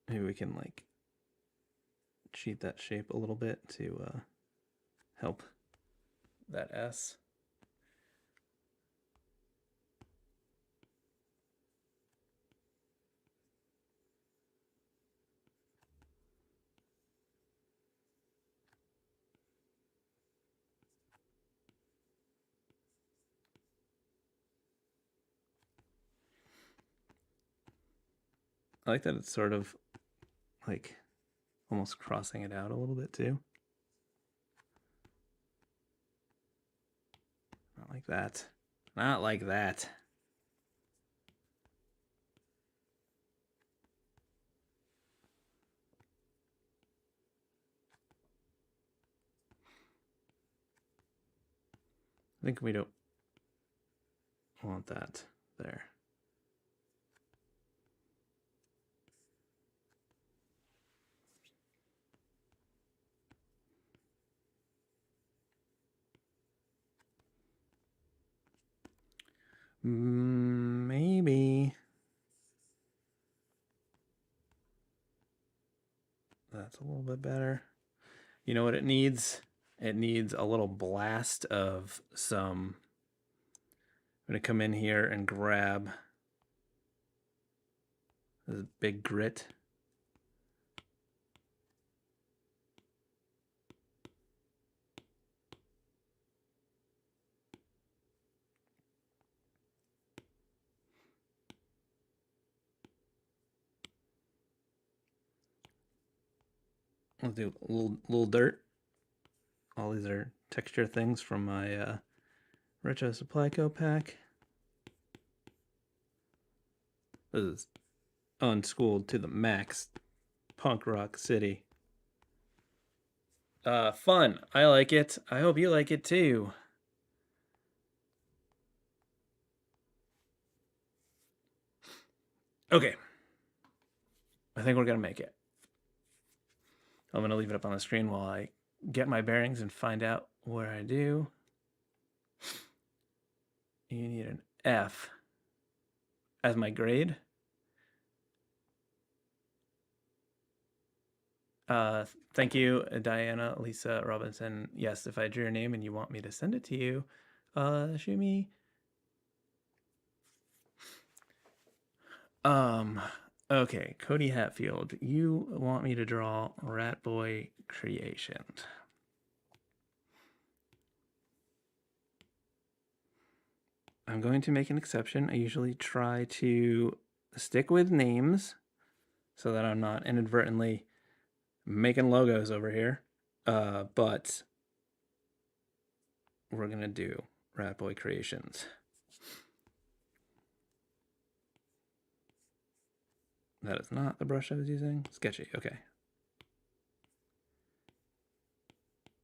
Maybe we can like cheat that shape a little bit to help that S. I like that it's sort of like almost crossing it out a little bit too. Not like that. Not like that. I think we don't want that there. Maybe that's a little bit better. You know what it needs? It needs a little blast of some. I'm going to come in here and grab this big grit. Let's do a little dirt. All these are texture things from my Retro Supply Co. pack. This is unschooled to the max. Punk rock city. Fun. I like it. I hope you like it too. Okay. I think we're gonna make it. I'm gonna leave it up on the screen while I get my bearings and find out where I do. You need an F as my grade. Thank you, Diana, Lisa Robinson. Yes, if I drew your name and you want me to send it to you, shoot me. Okay, Cody Hatfield, you want me to draw Rat Boy Creations. I'm going to make an exception. I usually try to stick with names so that I'm not inadvertently making logos over here. But we're going to do Rat Boy Creations. That is not the brush I was using. Sketchy, okay.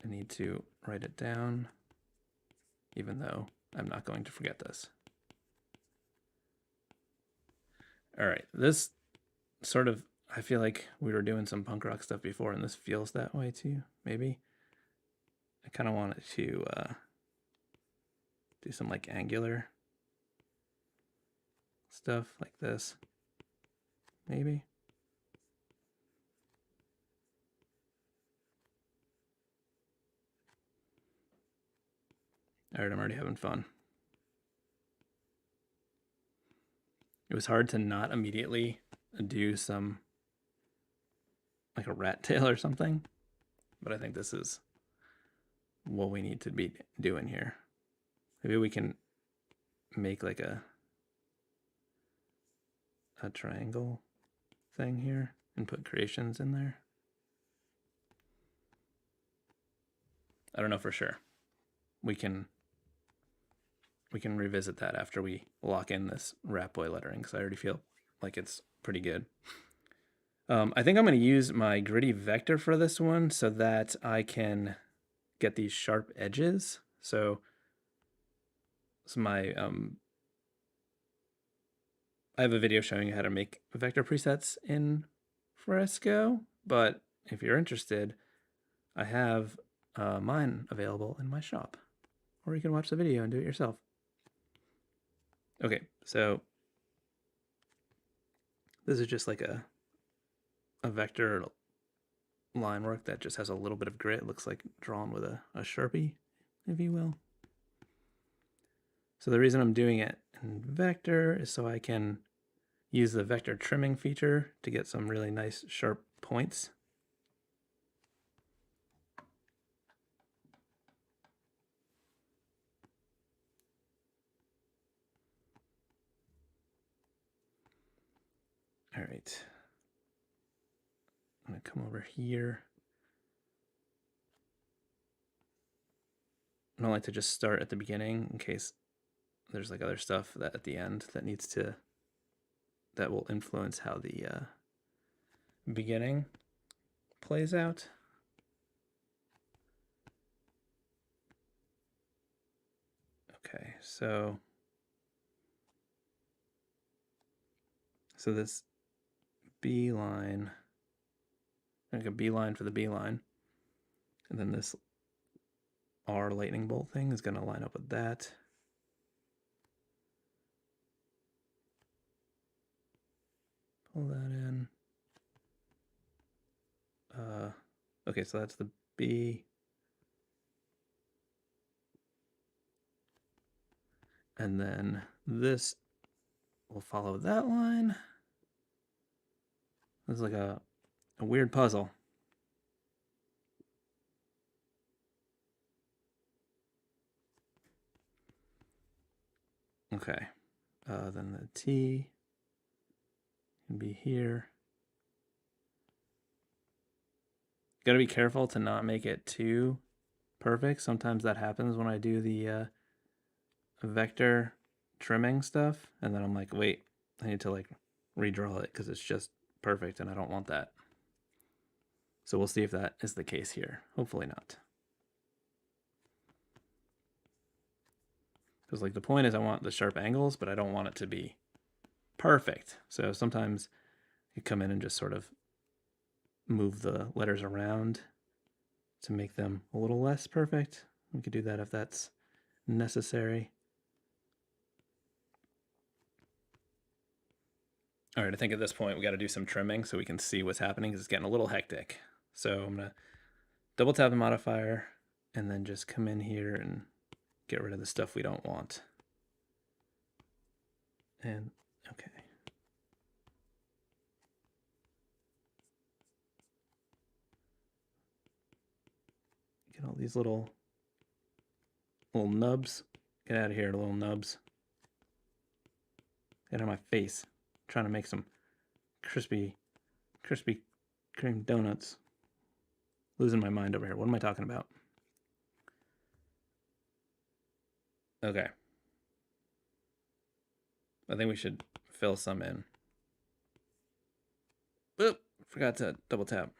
I need to write it down, even though I'm not going to forget this. All right, this sort of, I feel like we were doing some punk rock stuff before, and this feels that way too, maybe. I kind of wanted to do some like angular stuff like this, maybe. All right, I'm already having fun. It was hard to not immediately do some, like a rat tail or something, but I think this is what we need to be doing here. Maybe we can make like a triangle thing here and put creations in there. I don't know for sure. We can revisit that after we lock in this Rat Boy lettering, because I already feel like it's pretty good. I think I'm going to use my gritty vector for this one so that I can get these sharp edges. So my I have a video showing you how to make vector presets in Fresco, but if you're interested, I have mine available in my shop, or you can watch the video and do it yourself. Okay, so this is just like a vector line work that just has a little bit of grit. It looks like drawn with a Sharpie, if you will. So the reason I'm doing it in vector is so I can use the vector trimming feature to get some really nice sharp points. All right. I'm gonna come over here. I don't like to just start at the beginning in case there's like other stuff that at the end that needs to, that will influence how the beginning plays out. Okay, so this B line, like a B line for the B line, and then this R lightning bolt thing is going to line up with that. Pull that in. Okay, so that's the B. And then this will follow that line. This is like a weird puzzle. Okay, then the T can be here. Got to be careful to not make it too perfect. Sometimes that happens when I do the vector trimming stuff, and then I'm like, wait, I need to like redraw it because it's just perfect and I don't want that. So we'll see if that is the case here. Hopefully not. Because like the point is I want the sharp angles, but I don't want it to be perfect. So sometimes you come in and just sort of move the letters around to make them a little less perfect. We could do that if that's necessary. All right, I think at this point we got to do some trimming so we can see what's happening because it's getting a little hectic. So I'm going to double tap the modifier and then just come in here and get rid of the stuff we don't want. And okay. Get all these little nubs. Get out of here, little nubs. Get out of my face. I'm trying to make some crispy cream donuts. Losing my mind over here. What am I talking about? Okay. I think we should fill some in. Oop, forgot to double tap.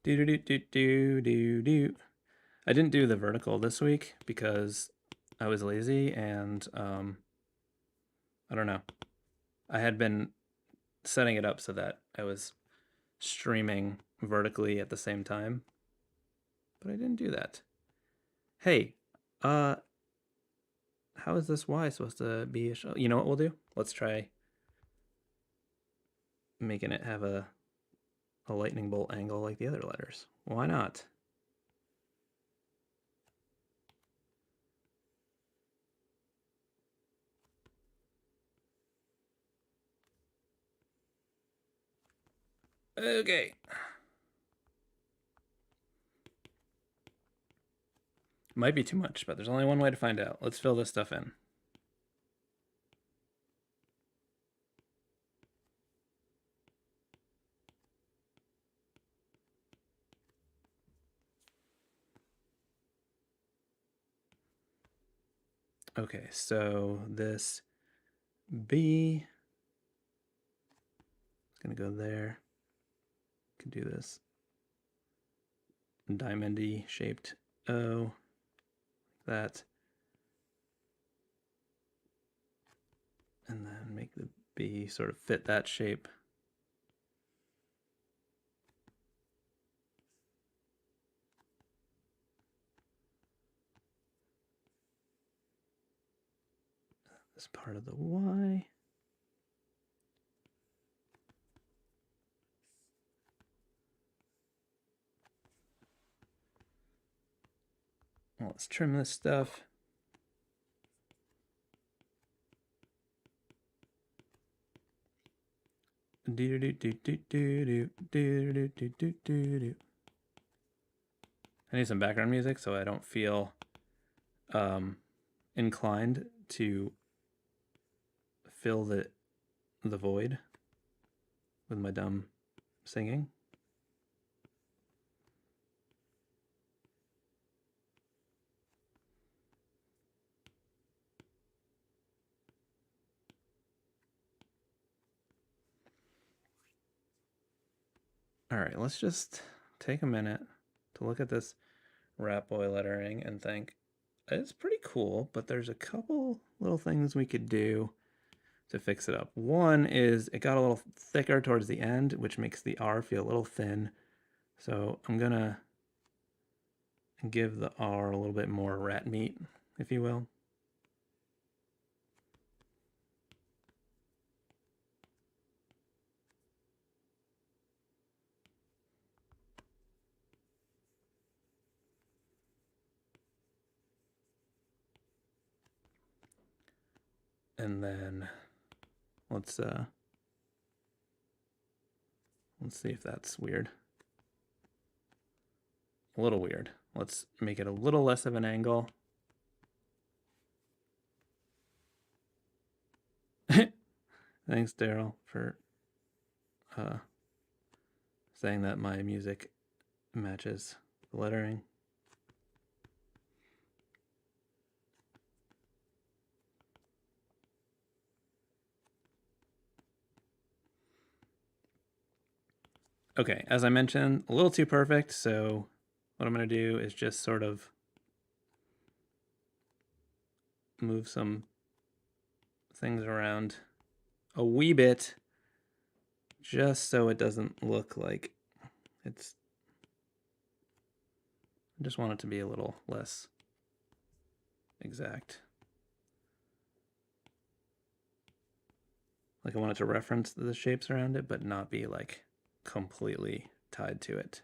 I didn't do the vertical this week because I was lazy and I don't know. I had been setting it up so that I was streaming vertically at the same time, but I didn't do that. Hey, how is this Y supposed to be a show? You know what we'll do? Let's try making it have a lightning bolt angle like the other letters. Why not? Okay. Might be too much, but there's only one way to find out. Let's fill this stuff in. Okay, so this B is going to go there. Could do this diamondy shaped O, like that. And then make the B sort of fit that shape. This part of the Y. Well, let's trim this stuff. I need some background music so I don't feel inclined to fill the void with my dumb singing. All right, let's just take a minute to look at this rat boy lettering and think it's pretty cool, but there's a couple little things we could do to fix it up. One is it got a little thicker towards the end, which makes the R feel a little thin. So I'm gonna give the R a little bit more rat meat, if you will. And then let's see if that's weird. A little weird. Let's make it a little less of an angle Thanks, Daryl, for saying that my music matches the lettering. Okay, as I mentioned, a little too perfect, so what I'm going to do is just sort of move some things around a wee bit, just so it doesn't look like it's... I just want it to be a little less exact. Like I want it to reference the shapes around it, but not be like completely tied to it.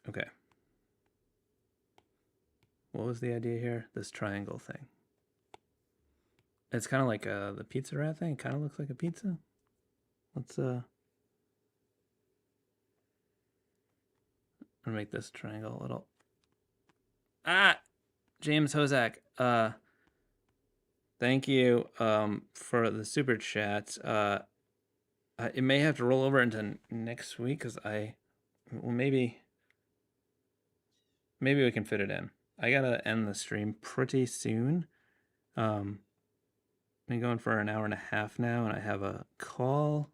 Okay. What was the idea here? This triangle thing. It's kind of like the pizza rat thing. It kind of looks like a pizza. Let's I'm gonna make this triangle a little... James Hozak, thank you for the super chat. It may have to roll over into next week because well, maybe we can fit it in. I gotta end the stream pretty soon. I've been going for an hour and a half now, and I have a call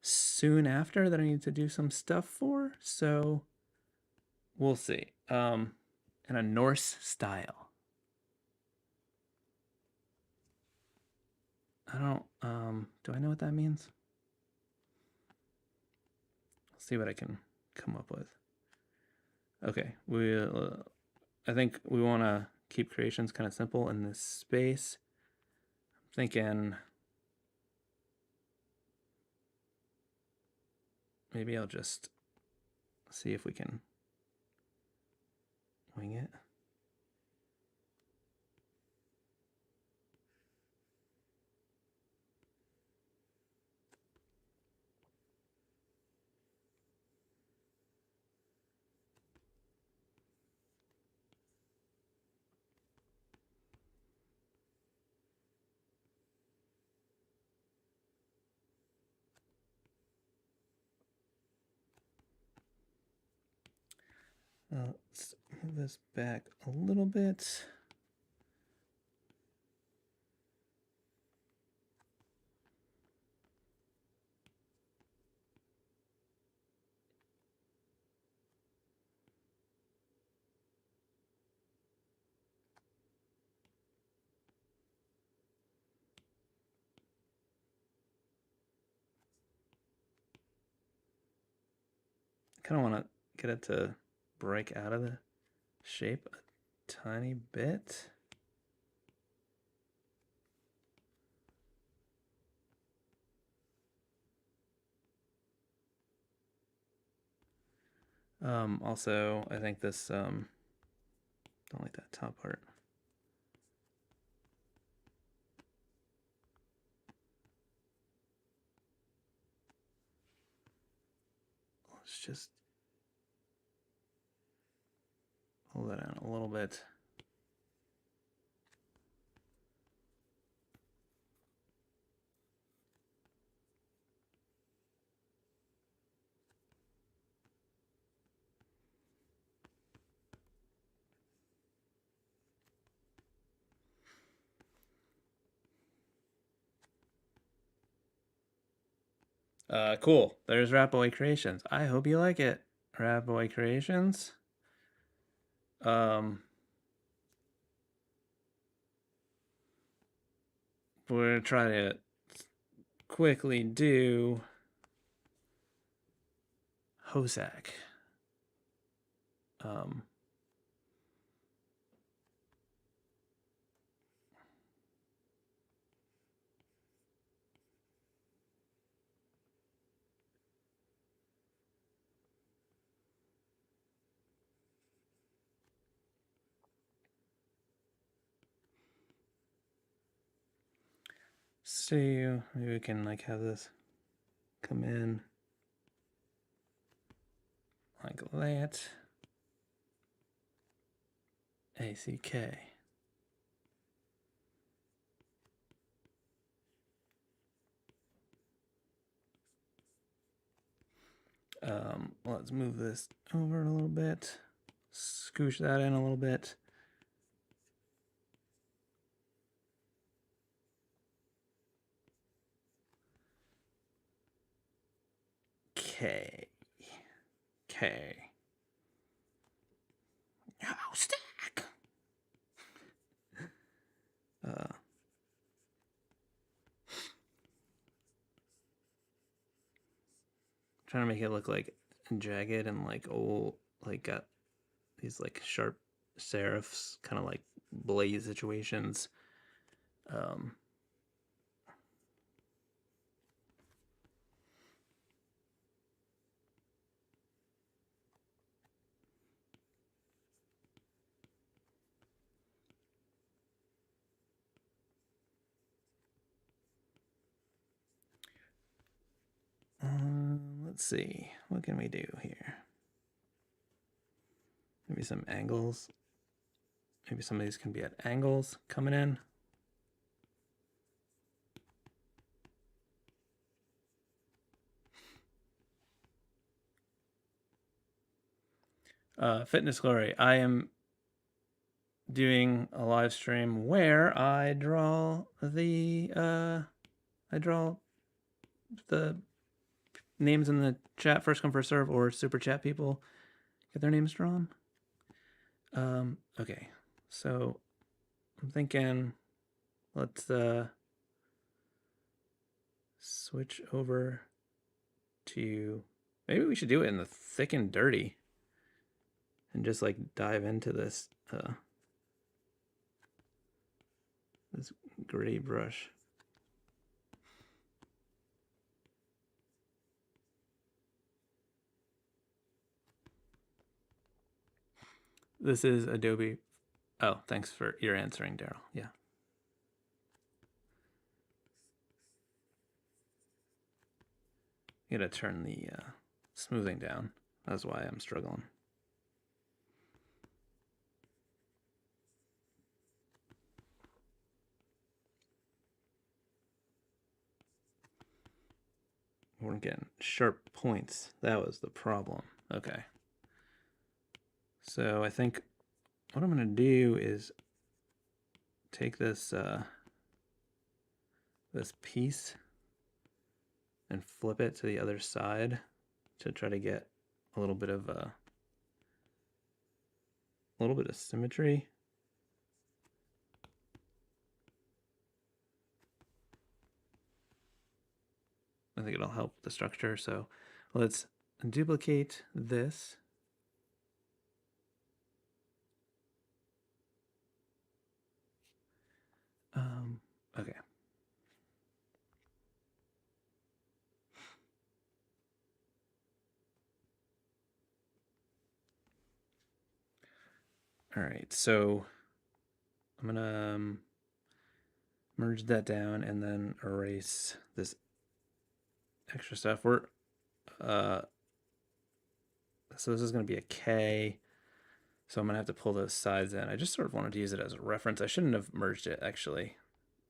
soon after that I need to do some stuff for, so we'll see. In a Norse style. I don't, do I know what that means? Let's see what I can come up with. Okay, I think we want to keep creations kind of simple in this space. I'm thinking maybe I'll just see if we can wing it. Let's move this back a little bit. I kind of want to get it to break out of the shape a tiny bit. Also, I think this, don't like that top part. Let's just hold that down a little bit. Cool. There's Ratboy Creations. I hope you like it, Ratboy Creations. We're gonna try to quickly do Hozak. See, maybe we can like have this come in like that. A-C-K. Let's move this over a little bit. Scoosh that in a little bit. K. K. Oh, stack. Trying to make it look like jagged and like old, like got these like sharp serifs, kind of like blaze situations. Let's see, what can we do here? Maybe some angles. Maybe some of these can be at angles coming in. Fitness Glory, I am doing a live stream where I draw the names in the chat, first come first serve, or super chat people get their names drawn. Okay, so I'm thinking let's switch over to, maybe we should do it in the thick and dirty and just like dive into this this gray brush. This is Adobe. Oh, thanks for your answering, Daryl. Yeah. You gotta turn the smoothing down. That's why I'm struggling. We're getting sharp points. That was the problem. Okay. So I think what I'm gonna do is take this this piece and flip it to the other side to try to get a little bit of symmetry. I think it'll help the structure. So let's duplicate this. Okay. All right, so I'm gonna merge that down and then erase this extra stuff. We're so this is gonna be a K. So I'm gonna have to pull those sides in. I just sort of wanted to use it as a reference. I shouldn't have merged it actually,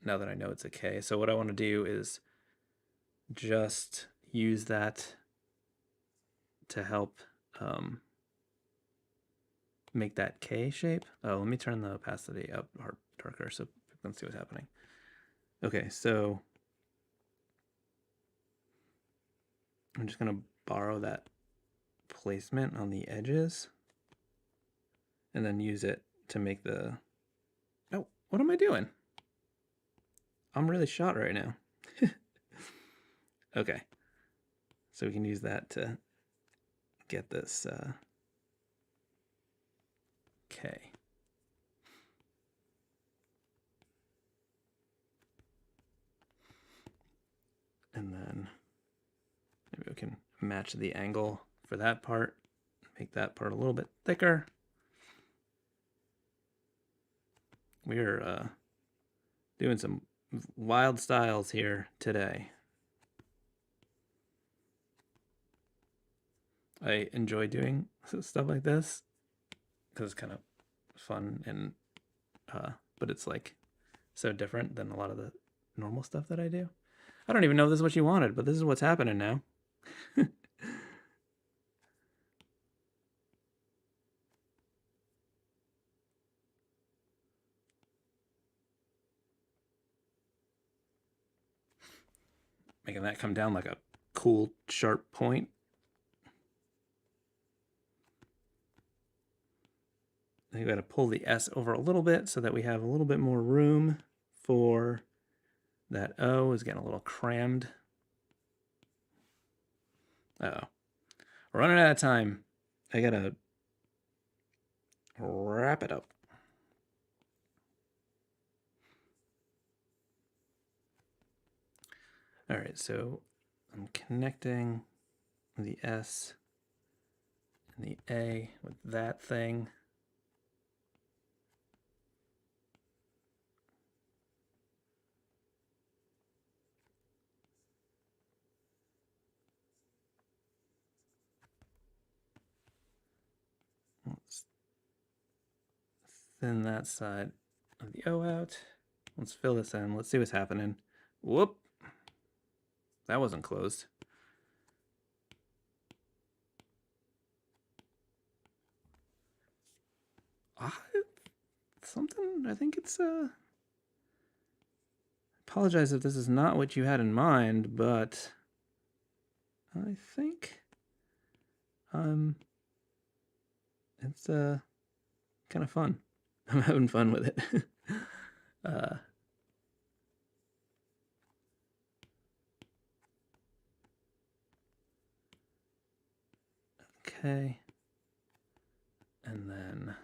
now that I know it's a K. So what I want to do is just use that to help make that K shape. Oh, let me turn the opacity up darker so people can see what's happening. Okay, so I'm just gonna borrow that placement on the edges and then use it to make the, oh, what am I doing? I'm really shot right now. Okay, so we can use that to get this K. And then maybe we can match the angle for that part, make that part a little bit thicker. We're doing some wild styles here today. I enjoy doing stuff like this because it's kind of fun, and but it's like so different than a lot of the normal stuff that I do. I don't even know if this is what you wanted, but this is what's happening now. Making that come down like a cool, sharp point. You got to pull the S over a little bit so that we have a little bit more room for that O. Is getting a little crammed. Uh-oh. We're running out of time. I gotta wrap it up. All right, so I'm connecting the S and the A with that thing. Let's thin that side of the O out. Let's fill this in. Let's see what's happening. Whoop. That wasn't closed. Something, I think it's apologize if this is not what you had in mind, but I think it's kind of fun. I'm having fun with it. Okay. And then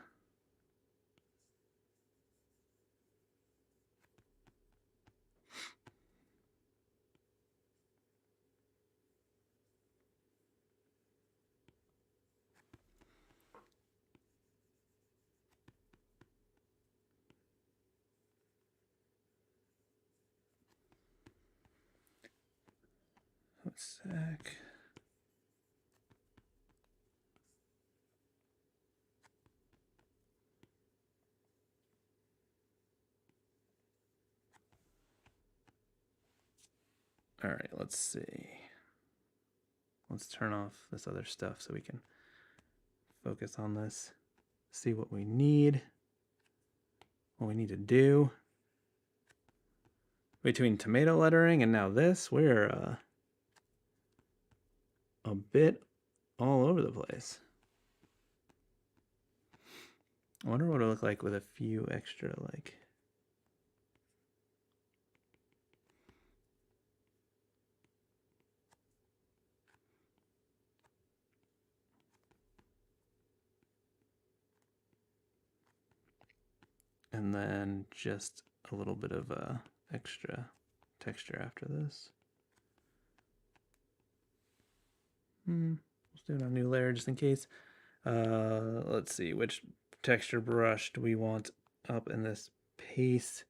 one sec. All right, let's see. Let's turn off this other stuff so we can focus on this, see what we need, what we need to do. Between tomato lettering and now this, we're a bit all over the place. I wonder what it'll look like with a few extra, like... And then just a little bit of extra texture after this. Let's do it on a new layer just in case. Let's see, which texture brush do we want up in this paste?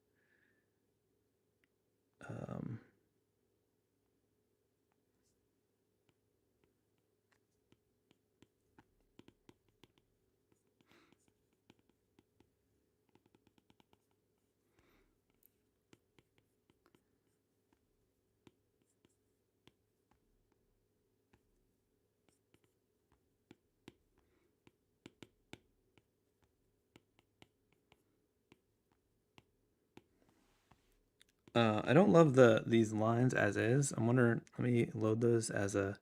I don't love these lines as is. I'm wondering, let me load those as a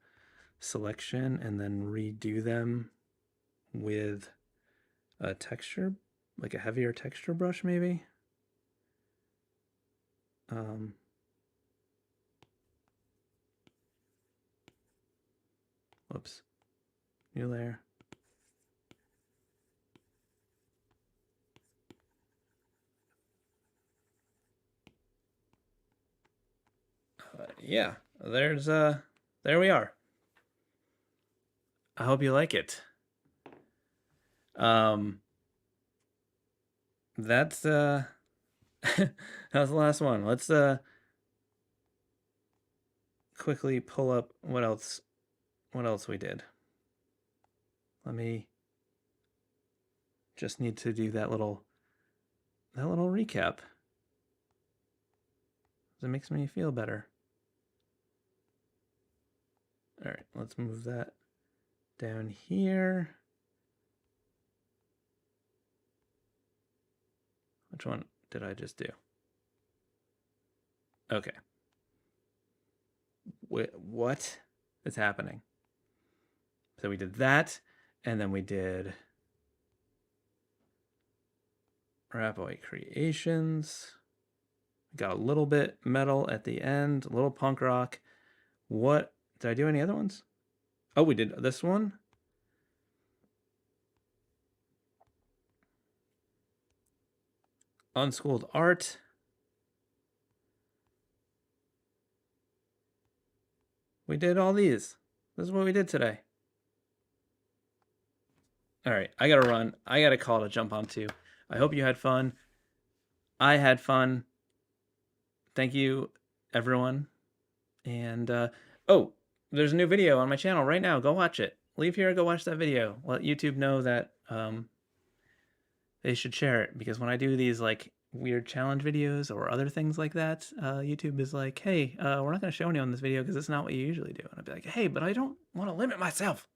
selection and then redo them with a texture, like a heavier texture brush maybe. Whoops, new layer. Yeah, there we are. I hope you like it. That's that was the last one. Let's quickly pull up what else we did. Let me just need to do that little recap. It makes me feel better. All right, let's move that down here. Which one did I just do? Okay. What is happening? So we did that, and then we did Raboy Creations. Got a little bit metal at the end, a little punk rock. What, did I do any other ones? Oh, we did this one. Unschooled Art. We did all these. This is what we did today. All right, I gotta run. I got a call to jump onto. I hope you had fun. I had fun. Thank you, everyone. And, oh, there's a new video on my channel right now. Go watch it. Leave here and go watch that video. Let YouTube know that they should share it, because when I do these like weird challenge videos or other things like that, YouTube is like, hey, we're not going to show anyone this video because it's not what you usually do. And I'd be like, hey, but I don't want to limit myself.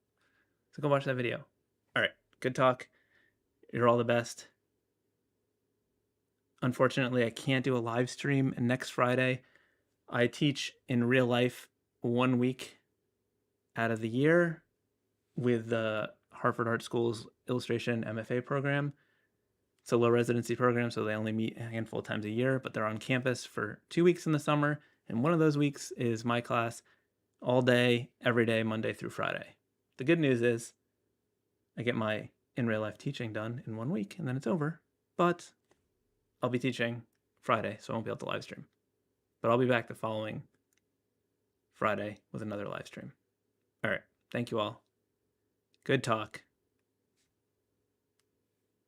So go watch that video. All right, good talk. You're all the best. Unfortunately, I can't do a live stream next Friday. I teach in real life 1 week out of the year with the Harvard Art School's illustration MFA program. It's a low residency program, so they only meet a handful of times a year, but they're on campus for 2 weeks in the summer. And one of those weeks is my class all day, every day, Monday through Friday. The good news is I get my in real life teaching done in 1 week, and then it's over. But I'll be teaching Friday, so I won't be able to live stream. But I'll be back the following Friday with another live stream. All right. Thank you all. Good talk.